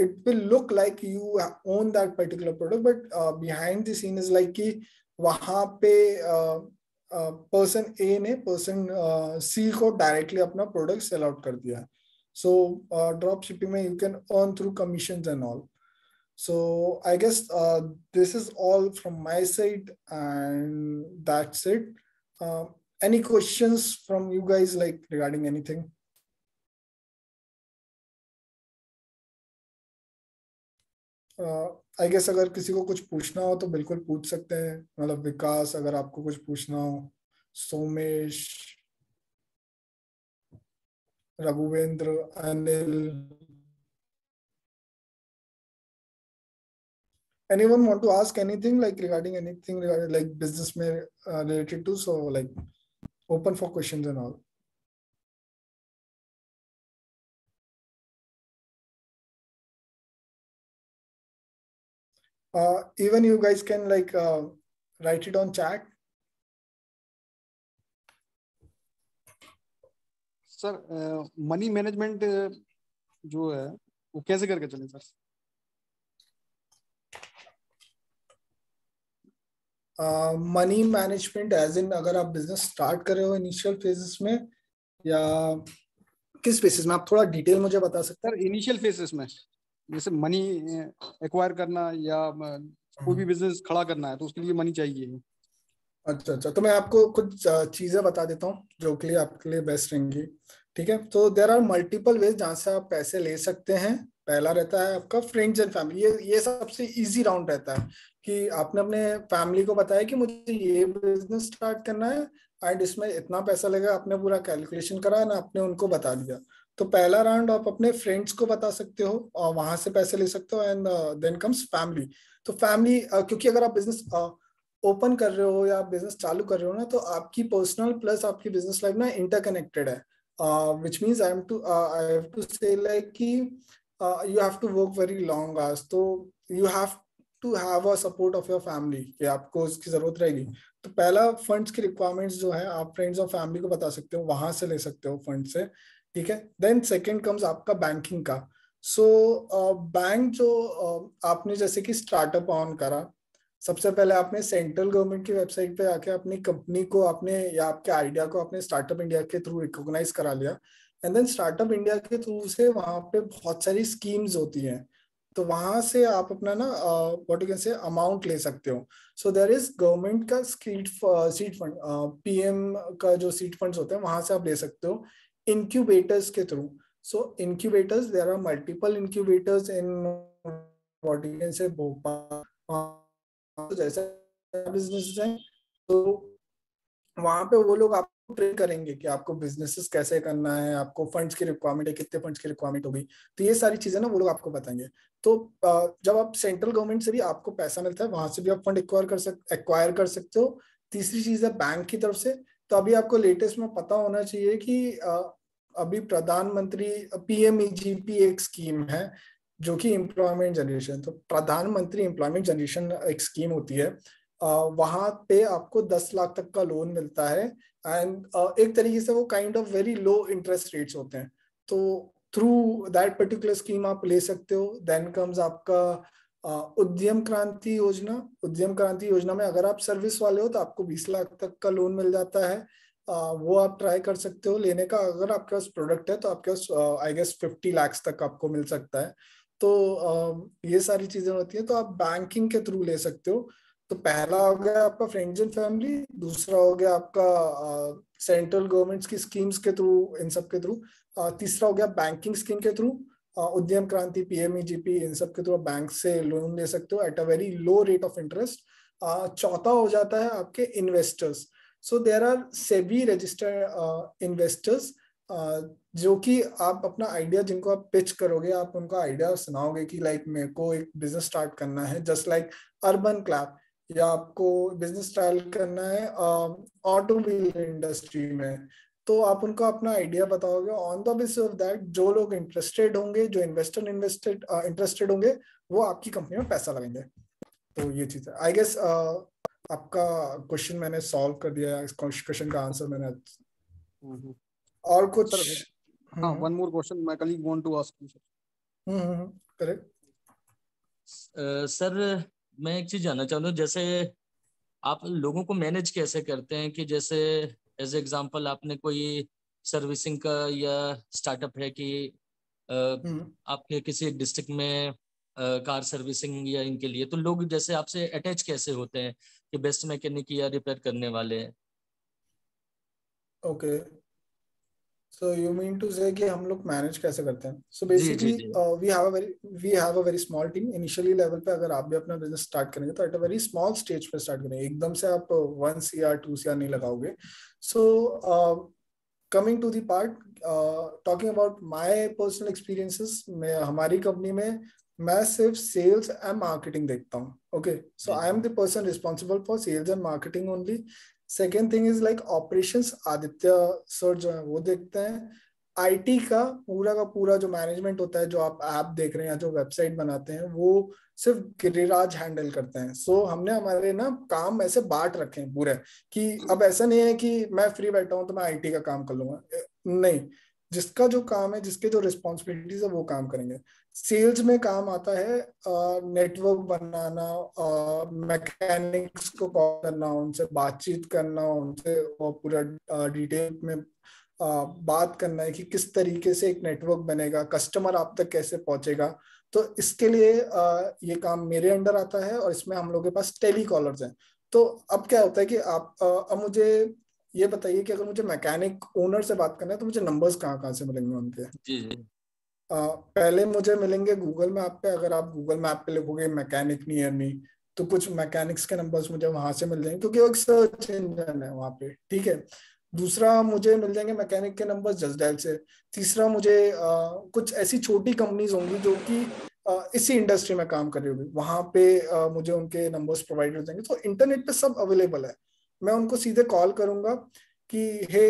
it will look like you own that particular product, but behind the scene is like कि वहां पे पर्सन ए ने पर्सन सी को डायरेक्टली अपना प्रोडक्ट सेल आउट कर दिया है। सो ड्रॉप शिपिंग में you can earn through commissions and all. So I guess this is all from my side, and that's it. Any questions from you guys, like regarding anything? I guess अगर किसी को कुछ पूछना हो तो बिल्कुल पूछ सकते हैं, मतलब विकास अगर आपको कुछ पूछना हो, Somesh, Raghuvendra, Anil, anyone want to ask anything like regarding anything regarding like business में related to, so like open for questions and all. Even you guys can like write it on chat. Sir money management जो है वो कैसे करके चले sir? Money management as in अगर आप business start कर रहे हो इनिशियल फेजेस में या किस फेजेस में, आप थोड़ा डिटेल मुझे बता सकते सर इनिशियल फेजेस में, जैसे मनी एक्वायर करना या कोई भी बिजनेस खड़ा करना है तो उसके लिए मनी चाहिए। अच्छा, तो मैं आपको कुछ चीजें बता देता हूँ जो कि आपके लिए बेस्ट रहेंगी। ठीक है, तो देर आर मल्टीपल वेज जहाँ से आप पैसे ले सकते हैं। पहला रहता है आपका फ्रेंड्स एंड फैमिली, ये सबसे इजी राउंड रहता है कि आपने अपने फैमिली को बताया कि मुझे ये बिजनेस स्टार्ट करना है एंड इसमें इतना पैसा लगेगा, आपने पूरा कैलकुलेशन करा ना, आपने उनको बता दिया। तो पहला राउंड आप अपने फ्रेंड्स को बता सकते हो और वहां से पैसे ले सकते हो, एंड देन कम्स फैमिली। तो फैमिली क्योंकि अगर आप बिजनेस ओपन कर रहे हो या बिजनेस चालू कर रहे हो ना, तो आपकी पर्सनल प्लस आपकी बिजनेस लाइफ ना इंटरकनेक्टेड है, which means I have to say like कि you have to work very long hours, तो you have to have a support of your family कि आपको उसकी जरूरत रहेगी। तो पहला फंड्स की रिक्वायरमेंट्स जो है आप फ्रेंड्स और फैमिली को बता सकते हो, वहां से ले सकते हो फंड से। ठीक है, देन सेकंड कम्स आपका बैंकिंग का। सो बैंक जो आपने जैसे कि स्टार्टअप ऑन करा, सबसे पहले आपने सेंट्रल गवर्नमेंट की वेबसाइट पे आके अपनी कंपनी को आपने या आपके आइडिया को अपने स्टार्टअप इंडिया के थ्रू रिकॉग्नाइज करा लिया, एंड देन स्टार्टअप इंडिया के थ्रू से वहां पे बहुत सारी स्कीम्स होती हैं, तो वहां से आप अपना ना व्हाट यू कैन से अमाउंट ले सकते हो। सो देयर इज गवर्नमेंट का सीड फंड, पीएम का जो सीड फंड्स होते हैं वहां से आप ले सकते हो इनक्यूबेटर्स के through. So incubators, there are multiple incubators in what you can say Bhopal, तो जैसे बिजनेस है तो वहां पे वो लोग आपको ट्रेन करेंगे कि आपको बिजनेसेस कैसे करना है, आपको फंड्स की रिक्वायरमेंट है, कितने फंड्स की रिक्वायरमेंट होगी, तो ये सारी चीजें ना वो लोग आपको बताएंगे। तो जब आप सेंट्रल गवर्नमेंट से भी आपको पैसा मिलता है, वहां से भी आप फंड एक्वायर कर सकते हो। तीसरी चीज है बैंक की तरफ से। तो अभी आपको लेटेस्ट में पता होना चाहिए कि अभी प्रधानमंत्री PMEGP एक स्कीम है जो कि एम्प्लॉयमेंट जनरेशन, तो प्रधानमंत्री एम्प्लॉयमेंट जनरेशन एक स्कीम होती है, वहां पे आपको 10 लाख तक का लोन मिलता है, एंड एक तरीके से वो kind of very low interest rates होते हैं, तो थ्रू दैट पर्टिकुलर स्कीम आप ले सकते हो। देन कम्स आपका उद्यम क्रांति योजना। उद्यम क्रांति योजना में अगर आप सर्विस वाले हो तो आपको 20 लाख तक का लोन मिल जाता है, वो आप ट्राई कर सकते हो लेने का। अगर आपके पास प्रोडक्ट है तो आपके पास आई गेस 50 लाख तक आपको मिल सकता है। तो ये सारी चीजें होती हैं, तो आप बैंकिंग के थ्रू ले सकते हो। तो पहला हो गया आपका फ्रेंड्स एंड फैमिली, दूसरा हो गया आपका सेंट्रल गवर्नमेंट की स्कीम्स के थ्रू, इन सब के थ्रू, तीसरा हो गया बैंकिंग स्कीम के थ्रू, उद्यम क्रांति, PMEGP, इन सब के थ्रू बैंक से लोन ले सकते हो at a very low rate of interest. चौथा हो जाता है आपके investors. So there are SEBI registered investors, जो कि आप अपना आइडिया, जिनको आप पिच करोगे, आप उनका आइडिया सुनाओगे कि लाइक मेरे को एक बिजनेस स्टार्ट करना है जस्ट लाइक अर्बन क्लैप, या आपको बिजनेस ट्रायल करना है ऑटोमोबाइल इंडस्ट्री में, तो आप उनको अपना आइडिया बताओगे। On the basis of that जो लोग इंटरेस्टेड होंगे, जो इन्वेस्टर इंटरेस्टेड होंगे, वो आपकी कंपनी में पैसा लगाएंगे। तो ये चीज है। आई गेस आपका क्वेश्चन मैंने सॉल्व कर दिया है, इस क्वेश्चन का आंसर मैंने। और कुछ? हाँ, one more question my colleague want to ask you sir. Correct. Sir मैं एक चीज जानना चाहता हूँ, जैसे आप लोगों को मैनेज कैसे करते हैं कि जैसे एज एग्जांपल आपने कोई सर्विसिंग का या स्टार्टअप है कि आपके किसी डिस्ट्रिक्ट में कार सर्विसिंग या इनके लिए, तो लोग जैसे आपसे अटैच कैसे होते हैं कि बेस्ट मैकेनिक या रिपेयर करने वाले हैं? Okay, So you mean to say कि हम लोग मैनेज कैसे करते हैं? So ji ji basically ji we have a very small team. Initially level पे अगर आप भी अपना बिजनेस स्टार्ट करेंगे तो at a very small stage पे स्टार्ट करेंगे, एकदम से आप 1 CR 2 CR नहीं लगाओगे. So coming to the part, talking about my personal experiences, मैं हमारी कंपनी में मैं सिर्फ सेल्स एंड मार्केटिंग देखता हूँ. Okay, so I am the person responsible for sales and marketing only. Second thing is like operations, Aditya sir जो है वो देखते हैं. आईटी का पूरा जो मैनेजमेंट होता है, जो आप ऐप देख रहे हैं या जो वेबसाइट बनाते हैं, वो सिर्फ गिरिराज हैंडल करते हैं. सो हमने हमारे ना काम ऐसे बांट रखे हैं पूरे, कि अब ऐसा नहीं है कि मैं फ्री बैठा हूं तो मैं आईटी का काम कर लूंगा. नहीं, जिसका जो काम है, जिसके जो रिस्पॉन्सिबिलिटीज है वो काम करेंगे. सेल्स में काम आता है नेटवर्क बनाना, मैकेनिक्स को कॉल करना, उनसे बातचीत करना, उनसे पूरा डिटेल में बात करना है कि किस तरीके से एक नेटवर्क बनेगा, कस्टमर आप तक कैसे पहुंचेगा. तो इसके लिए ये काम मेरे अंडर आता है, और इसमें हम लोग के पास टेली कॉलर्स हैं. तो अब क्या होता है कि आप अब मुझे ये बताइए कि अगर मुझे मैकेनिक ओनर से बात करना है तो मुझे नंबर्स कहाँ कहाँ से मिलेंगे उनके? जी जी पहले मुझे मिलेंगे गूगल मैप पे. अगर आप गूगल मैप पे लिखोगे मैकेनिक नियर मी, तो कुछ मैकेनिक्स के नंबर्स मुझे वहां से मिल जाएंगे, क्योंकि वो एक सर्च इंजन है वहां पे. ठीक है. दूसरा, मुझे मिल जाएंगे मैकेनिक के नंबर्स जस्ट डायल से. तीसरा, मुझे कुछ ऐसी छोटी कंपनीज होंगी जो कि इसी इंडस्ट्री में काम कर रही होगी, वहां पे मुझे उनके नंबर्स प्रोवाइड हो जाएंगे. तो इंटरनेट पे सब अवेलेबल है. मैं उनको सीधे कॉल करूंगा कि hey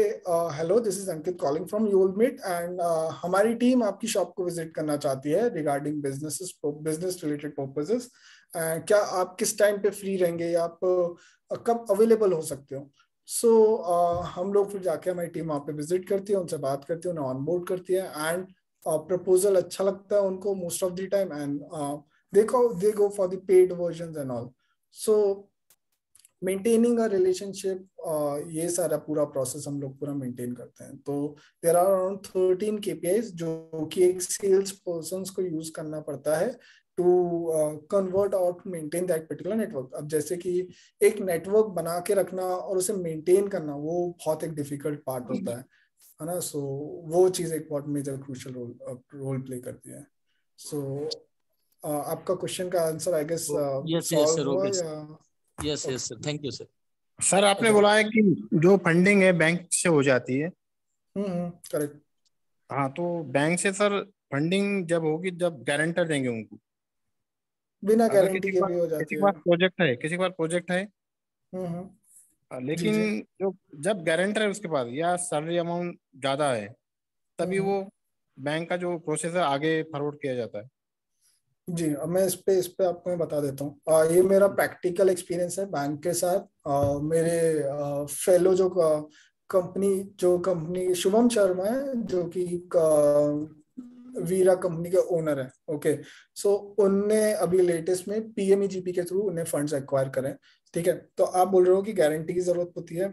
hello, this is Ankit calling from Yulmeet, and हमारी टीम आपकी शॉप को विजिट करना चाहती है रिगार्डिंग बिजनेस रिलेटेड पर्पसेस. क्या आप किस टाइम पे फ्री रहेंगे, या आप कब अवेलेबल हो सकते हो? सो हम लोग फिर जाके, हमारी टीम वहाँ पे विजिट करती है, उनसे बात करती है, उन्हें ऑनबोर्ड करती है, एंड प्रपोजल अच्छा लगता है उनको most of the time, and they go for the paid version and all. So maintaining a relationship, ये सारा पूरा प्रोसेस हम लोग पूरा मेंटेन करते हैं. तो देयर आर अराउंड 13 KPIs जो कि एक सेल्स पर्सन को यूज करना पड़ता है टू कन्वर्ट और to maintain that particular network. अब जैसे कि एक नेटवर्क बना के रखना और उसे मेंटेन करना, वो बहुत एक डिफिकल्ट पार्ट होता है ना. सो वो चीज एक बहुत मेजर क्रूशियल रोल प्ले करती है. सो आपका क्वेश्चन का answer I guess yes solve sir. हुआ ओके या? Yes sir. Thank you sir. Sir आपने बोला है कि जो फंडिंग है बैंक से हो जाती है. करेक्ट. हाँ, तो बैंक से सर फंडिंग जब होगी, जब गारंटर देंगे उनको. बिना अगर गारंटी के भी हो किसी जाती के है. पास प्रोजेक्ट है, किसी के पास प्रोजेक्ट है, जी लेकिन जी. जो जब गारंटर है उसके पास या सैलरी अमाउंट ज्यादा है, तभी वो बैंक का जो प्रोसेस है आगे फॉरवर्ड किया जाता है. जी, अब मैं इस पे आपको मैं बता देता हूँ. ये मेरा प्रैक्टिकल एक्सपीरियंस है बैंक के साथ. मेरे फेलो जो कंपनी शुभम शर्मा है, जो कि वीरा कंपनी के ओनर है. ओके, सो उनने अभी लेटेस्ट में PMEGP के थ्रू उन्हें फंड्स एक्वायर करें. ठीक है. तो आप बोल रहे हो कि गारंटी की जरूरत होती है.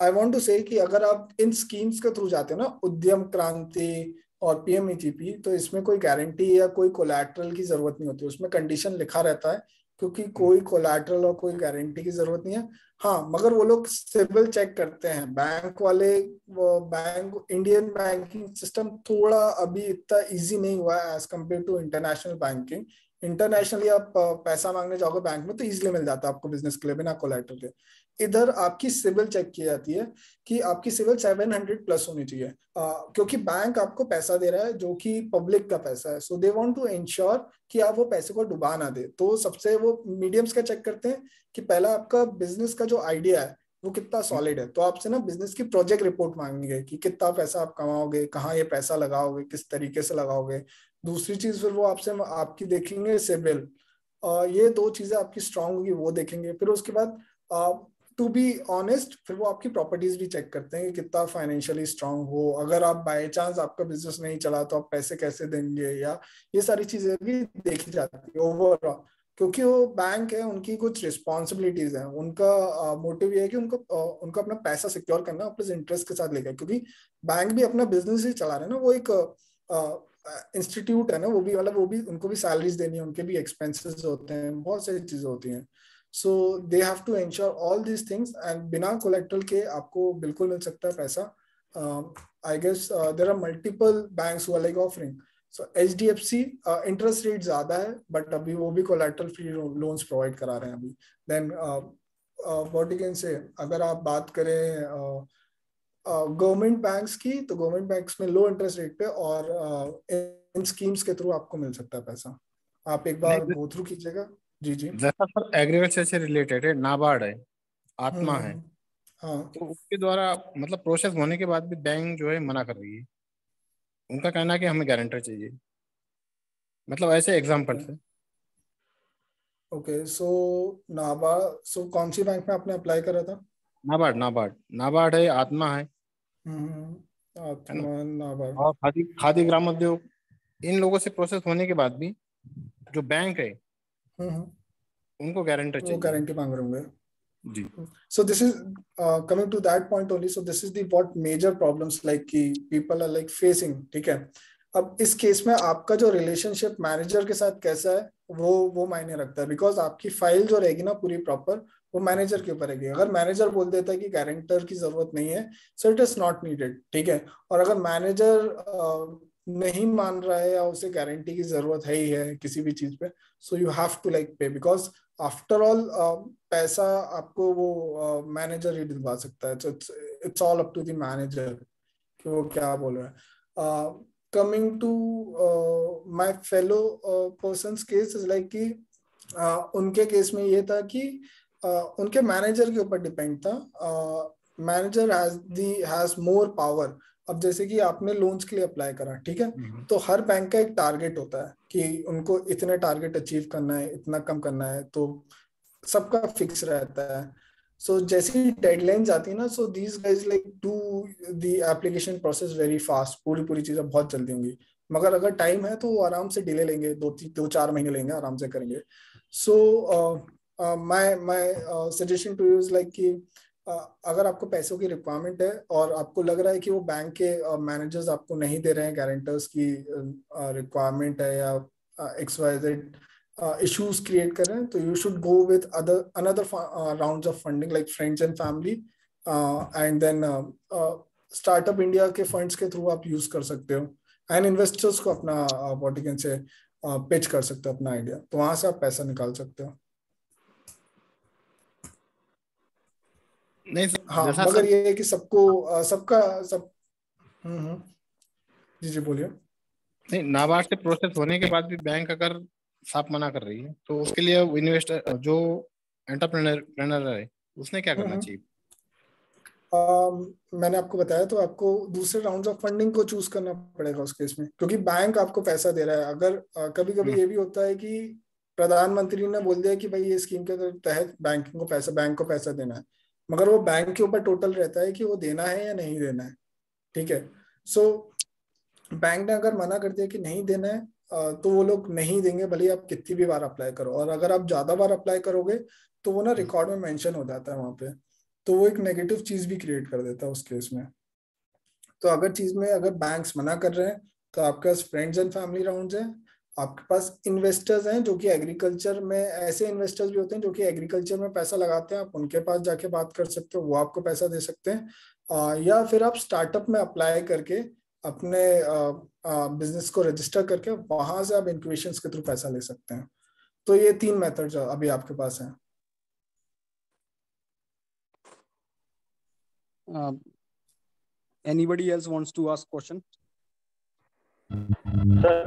आई वांट टू से कि अगर आप इन स्कीम्स के थ्रू जाते हो ना, उद्यम क्रांति और PMEGP, तो इसमें कोई गारंटी या कोई कोलैटरल की जरूरत नहीं होती. उसमें कंडीशन लिखा रहता है, क्योंकि कोई कोलैटरल और कोई गारंटी की जरूरत नहीं है. हाँ, मगर वो लोग सिविल चेक करते हैं बैंक वाले. वो बैंक, इंडियन बैंकिंग सिस्टम थोड़ा अभी इतना इजी नहीं हुआ है as compare to international banking. Internationally आप पैसा मांगने जाओगे बैंक में तो इजीली मिल जाता है आपको बिजनेस के लिए, बिना कोलैटरल के. इधर आपकी सिविल चेक की जाती है कि आपकी सिविल 700 प्लस होनी चाहिए, क्योंकि बैंक आपको पैसा दे रहा है जो कि पब्लिक का पैसा है. सो दे वांट टू इंश्योर कि आप वो पैसे को डुबा ना दे. तो सबसे वो मीडियम्स का चेक करते हैं कि पहला आपका बिजनेस का जो आइडिया है वो कितना सॉलिड है. तो आपसे ना बिजनेस की प्रोजेक्ट रिपोर्ट मांगेंगे कि कितना पैसा आप कमाओगे, कहाँ ये पैसा लगाओगे, किस तरीके से लगाओगे. दूसरी चीज फिर वो आपसे आपकी देखेंगे सिविल. ये दो चीजें आपकी स्ट्रांग होगी वो देखेंगे. फिर उसके बाद टू बी ऑनेस्ट, फिर वो आपकी प्रॉपर्टीज भी चेक करते हैं कि कितना फाइनेंशियली स्ट्रांग हो. अगर आप बाय चांस आपका बिजनेस नहीं चला तो आप पैसे कैसे देंगे, या ये सारी चीजें भी देखी जाती है ओवरऑल. क्योंकि वो बैंक है, उनकी कुछ रिस्पॉन्सिबिलिटीज हैं. उनका मोटिव ये है कि उनका अपना पैसा सिक्योर करना प्लस इंटरेस्ट के साथ लेकर, क्योंकि बैंक भी अपना बिजनेस ही चला रहे हैं ना. वो एक इंस्टीट्यूट है ना, वो भी मतलब वो भी उनको भी सैलरीज देनी है, उनके भी एक्सपेंसेस होते हैं, बहुत सारी चीजें होती हैं. So they have to ensure all these things, and बिना कोलेक्ट्रल के आपको बिल्कुल मिल सकता है पैसा. I guess there are multiple banks who are like offering. So HDFC interest rate ज्यादा है, but अभी वो भी collateral free loans provide करा रहे हैं अभी. Then what you can say, अगर आप बात करें गवर्नमेंट बैंक्स की, तो गवर्नमेंट बैंक्स में लो इंटरेस्ट रेट पे और इन स्कीम्स के थ्रू आपको मिल सकता है पैसा. आप एक बार गो थ्रू कीजिएगा. जी जी. जैसा सर एग्रीकल्चर से रिलेटेड है, नाबार्ड है, आत्मा है, हाँ, तो उसके द्वारा मतलब प्रोसेस होने के बाद भी बैंक जो है मना कर रही है. उनका कहना है कि हमें गारंटर चाहिए. मतलब ऐसे एग्जाम्पल है. ओके. सो नाबार्ड, सो कौन सी बैंक में आपने अप्लाई करा था? नाबार्ड नाबार्ड नाबार्ड है, आत्मा है, आत्मा, नाबार्ड और खादी खादी ग्रामोद्योग. इन लोगों से प्रोसेस होने के बाद भी जो बैंक है उनको गारंटर वो चाहिए. गारंटी मांग रहे होंगे. जी. So this is coming to that point only. So this is the what major problems like कि people are like facing. ठीक है. अब इस केस में आपका जो रिलेशनशिप मैनेजर के साथ कैसा है वो मायने रखता है, बिकॉज आपकी फाइल जो रहेगी ना पूरी प्रॉपर, वो मैनेजर के ऊपर रहेगी. अगर मैनेजर बोल देता है कि गारंटर की जरूरत नहीं है, so it is not needed. ठीक है. और अगर मैनेजर नहीं मान रहा है या उसे गारंटी की जरूरत है ही है किसी भी चीज पे, so you have to like pay, because after all पैसा आपको वो मैनेजर ही दिलवा सकता है. It's all up to the manager कि वो क्या बोल रहा है. Coming to my fellow persons case is like कि उनके केस में ये था कि उनके मैनेजर के ऊपर डिपेंड था. Manager has more power. अब जैसे कि आपने लोन्स के लिए अप्लाई करा, ठीक है, तो हर बैंक का एक टारगेट होता है कि उनको इतने टारगेट अचीव करना है, इतना कम करना है, तो सबका फिक्स रहता है. सो जैसे ही डेडलाइन आती है ना, so these guys like do the application process very fast. पूरी चीजें बहुत जल्दी होंगी, मगर अगर टाइम है तो वो आराम से डिले लेंगे, 2-4 महीने लेंगे, आराम से करेंगे. So my suggestion to you is like कि अगर आपको पैसों की रिक्वायरमेंट है और आपको लग रहा है कि वो बैंक के मैनेजर्स आपको नहीं दे रहे हैं, गारंटर्स की रिक्वायरमेंट है या XYZ issues क्रिएट कर रहे हैं, तो you should go with another rounds of funding like friends and family, and then startup India के फंड्स के थ्रू आप यूज कर सकते हो, एंड इन्वेस्टर्स को अपना what you can say pitch कर सकते हो अपना आइडिया, तो वहां से आप पैसा निकाल सकते हो. नहीं हाँ, मगर ये है कि सब जी बोलिए. नहीं, नाबार्ड से प्रोसेस होने के बाद भी बैंक अगर साफ मना कर रही है तो उसके लिए इन्वेस्टर जो एंटरप्रेन्योर है उसने क्या करना चाहिए? मैंने आपको बताया, तो आपको दूसरे राउंड ऑफ फंडिंग को चूज करना पड़ेगा उस केस में, क्योंकि बैंक आपको पैसा दे रहा है. अगर कभी कभी ये भी होता है कि प्रधानमंत्री ने बोल दिया कि भाई ये स्कीम के तहत बैंक को पैसा देना है, मगर वो बैंक के ऊपर टोटल रहता है कि वो देना है या नहीं देना है. ठीक है. सो बैंक ने अगर मना कर दिया कि नहीं देना है, तो वो लोग नहीं देंगे, भले आप कितनी भी बार अप्लाई करो. और अगर आप ज्यादा बार अप्लाई करोगे तो वो ना रिकॉर्ड में मेंशन हो जाता है वहां पे, तो वो एक नेगेटिव चीज भी क्रिएट कर देता है उस केस में. तो अगर बैंक्स मना कर रहे हैं, तो आपके पास फ्रेंड्स एंड फैमिली राउंड्स हैं, आपके पास इन्वेस्टर्स हैं जो कि एग्रीकल्चर में, ऐसे इन्वेस्टर्स भी होते हैं जो कि एग्रीकल्चर में पैसा लगाते हैं, आप उनके पास जाके बात कर सकते हो, वो आपको पैसा दे सकते हैं. या फिर आप स्टार्टअप में अप्लाई करके अपने बिजनेस को रजिस्टर करके वहां से आप इंक्यूबेशन के थ्रू पैसा ले सकते हैं. तो ये 3 मेथड्स अभी आपके पास हैं. Anybody else wants to ask question? Sir,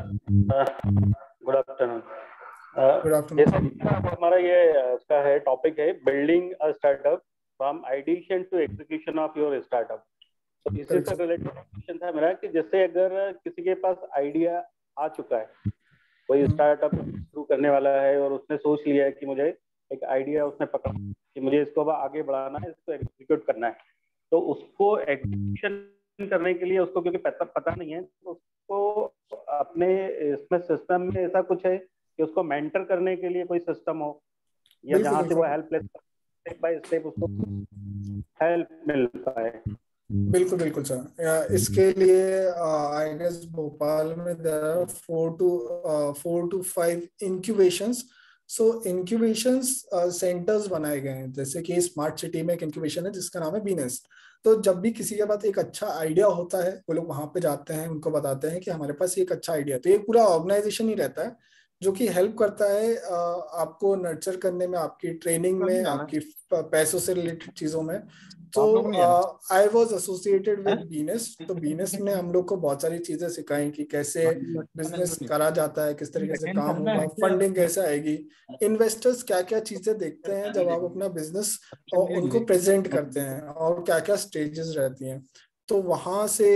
good afternoon. Good afternoon. जैसे हमारा ये इसका है टॉपिक है building a startup from ideation to execution of your startup. तो इसी से रिलेटेड क्वेश्चन था मेरा कि जैसे अगर किसी के पास आइडिया आ चुका है, कोई स्टार्टअप शुरू करने वाला है और उसने सोच लिया है कि मुझे एक आइडिया उसने पकड़ा कि मुझे इसको आगे बढ़ाना है, इसको एग्जीक्यूट करना है, तो उसको एग्जीक्यूशन करने के लिए उसको क्योंकि पता नहीं है, तो उसको अपने इसमें सिस्टम में ऐसा कुछ है कि उसको मेंटर करने के लिए कोई सिस्टम हो, या जहाँ से वो हेल्प ले स्टेप बाय स्टेप उसको हेल्प मिल पाए. बिल्कुल सर. इसके लिए आई गेस भोपाल में there are 4 to 5 incubations so incubations centres बनाए गए हैं, जैसे कि स्मार्ट सिटी में एक इंक्यूबेशन है जिसका नाम है बीनेस। तो जब भी किसी के पास एक अच्छा आइडिया होता है वो लोग वहां पे जाते हैं, उनको बताते हैं कि हमारे पास एक अच्छा आइडिया है। तो ये पूरा ऑर्गेनाइजेशन ही रहता है जो कि हेल्प करता है आपको नर्चर करने में, आपकी ट्रेनिंग में, आपकी पैसों से रिलेटेड चीजों में। तो आई वॉज एसोसिएटेड विद बीनेस। तो बीनेस ने हम लोग को बहुत सारी चीजें सिखाई कि कैसे बिजनेस करा जाता है, किस तरीके से काम होगा, फंडिंग कैसे आएगी, इन्वेस्टर्स क्या क्या चीजें देखते हैं जब आप अपना बिजनेस और उनको प्रेजेंट करते हैं, और क्या क्या स्टेजेस रहती हैं। तो वहां से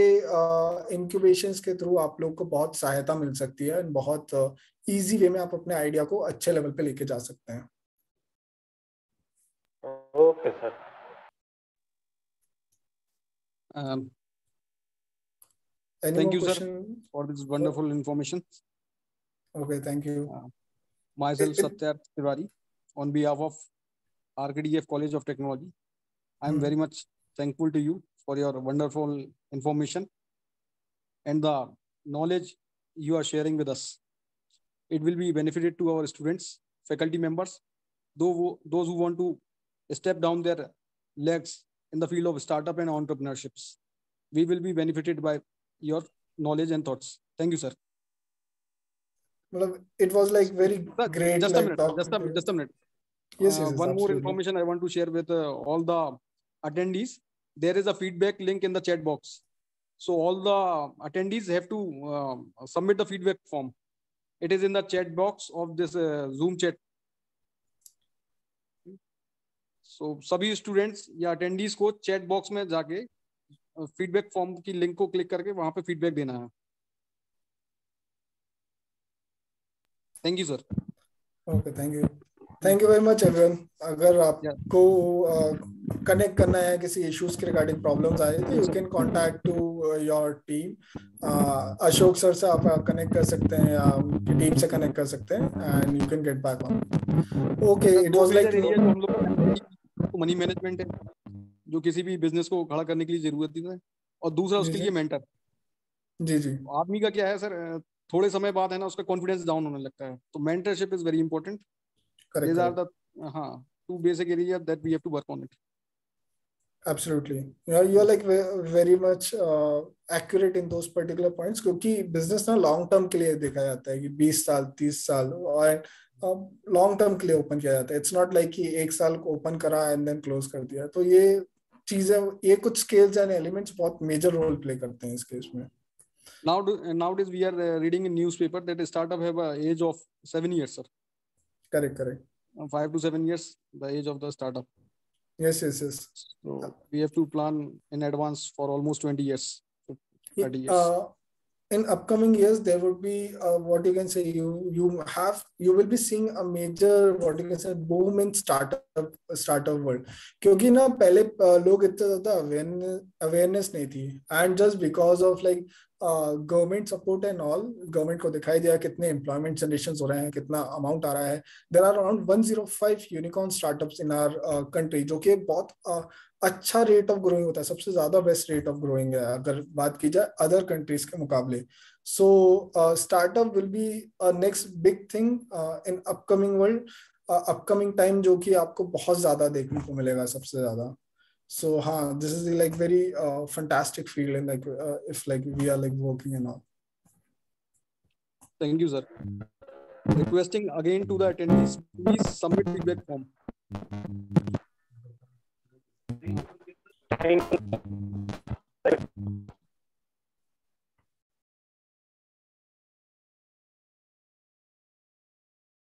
इंक्यूबेशंस के थ्रू आप लोग को बहुत सहायता मिल सकती है, बहुत इजी वे में आप अपने आइडिया को अच्छे लेवल पे लेके जा सकते हैं। Okay sir. Thank you, sir, for this wonderful information. Okay, thank you. Myself, Satyarth Tiwari, on behalf of RKDF College of Technology, I am very much thankful to you for your wonderful information and the knowledge you are sharing with us. It will be benefited to our students, faculty members, those who want to step down their legs in the field of startup and entrepreneurships. We will be benefited by your knowledge and thoughts. Thank you, sir. Well, it was like very great. Just a minute. Yes, one more information I want to share with all the attendees. There is a feedback link in the chat box. So all the attendees have to submit the feedback form. It is in the chat box of this Zoom chat. So सभी students या attendees को chat box में जाके feedback form की link को click करके वहाँ पे feedback देना है. Thank you, sir. Okay, thank you. Thank you very much, everyone. अगर आपको कनेक्ट करना है किसी इश्यूज के रिगार्डिंग प्रॉब्लम्स आए तो you can contact to your team. Ashok sir से आप कनेक्ट कर सकते हैं या उनकी टीम से कनेक्ट कर सकते हैं and you can get back on. Okay, it was like हम लोग मनी मैनेजमेंट है जो किसी भी बिजनेस को खड़ा करने के लिए जरूरत है, और दूसरा उसके लिए मेंटर. जी आदमी का क्या है सर, थोड़े समय बाद है ना उसका कॉन्फिडेंस डाउन होने लगता है, तो mentorship is very important. These are the two basic areas that we have to work on it. Absolutely. You are like very much accurate in those particular points, क्योंकि business ना long term के लिए देखा जाता है कि 20 साल 30 साल और long term के लिए open किया जाता है. It's not like कि एक साल को open करा and then close कर दिया. तो ये चीजें, ये कुछ skills and elements बहुत major role play करते हैं इस केस में. Nowadays we are reading in newspaper that a startup have a age of 7 years, sir. Correct. 5 to 7 years, the age of the startup. Yes. So we have to plan in advance for almost 20 years, 30 years. In upcoming years, there would be what you can say. You will be seeing a major what you can say boom in startup world. क्योंकि ना पहले लोग इतना ज़्यादा awareness नहीं थी, and just because of like government support and all, government को दिखाई दिया कितने एम्प्लॉयमेंट जनरेशन हो रहे हैं, कितना अमाउंट आ रहा है. There are around 105 unicorn startups in our country, जो कि एक बहुत अच्छा रेट ऑफ ग्रोइंग होता है, सबसे ज्यादा बेस्ट रेट ऑफ ग्रोइंग है अगर बात की जाए अदर कंट्रीज के मुकाबले. So startup will be next big thing in upcoming world, upcoming time, जो कि आपको बहुत ज्यादा देखने को मिलेगा, सबसे ज्यादा. So this is like very fantastic field, and like if like we are like working and all. Thank you, sir. Requesting again to the attendees, please submit feedback form. Thank you.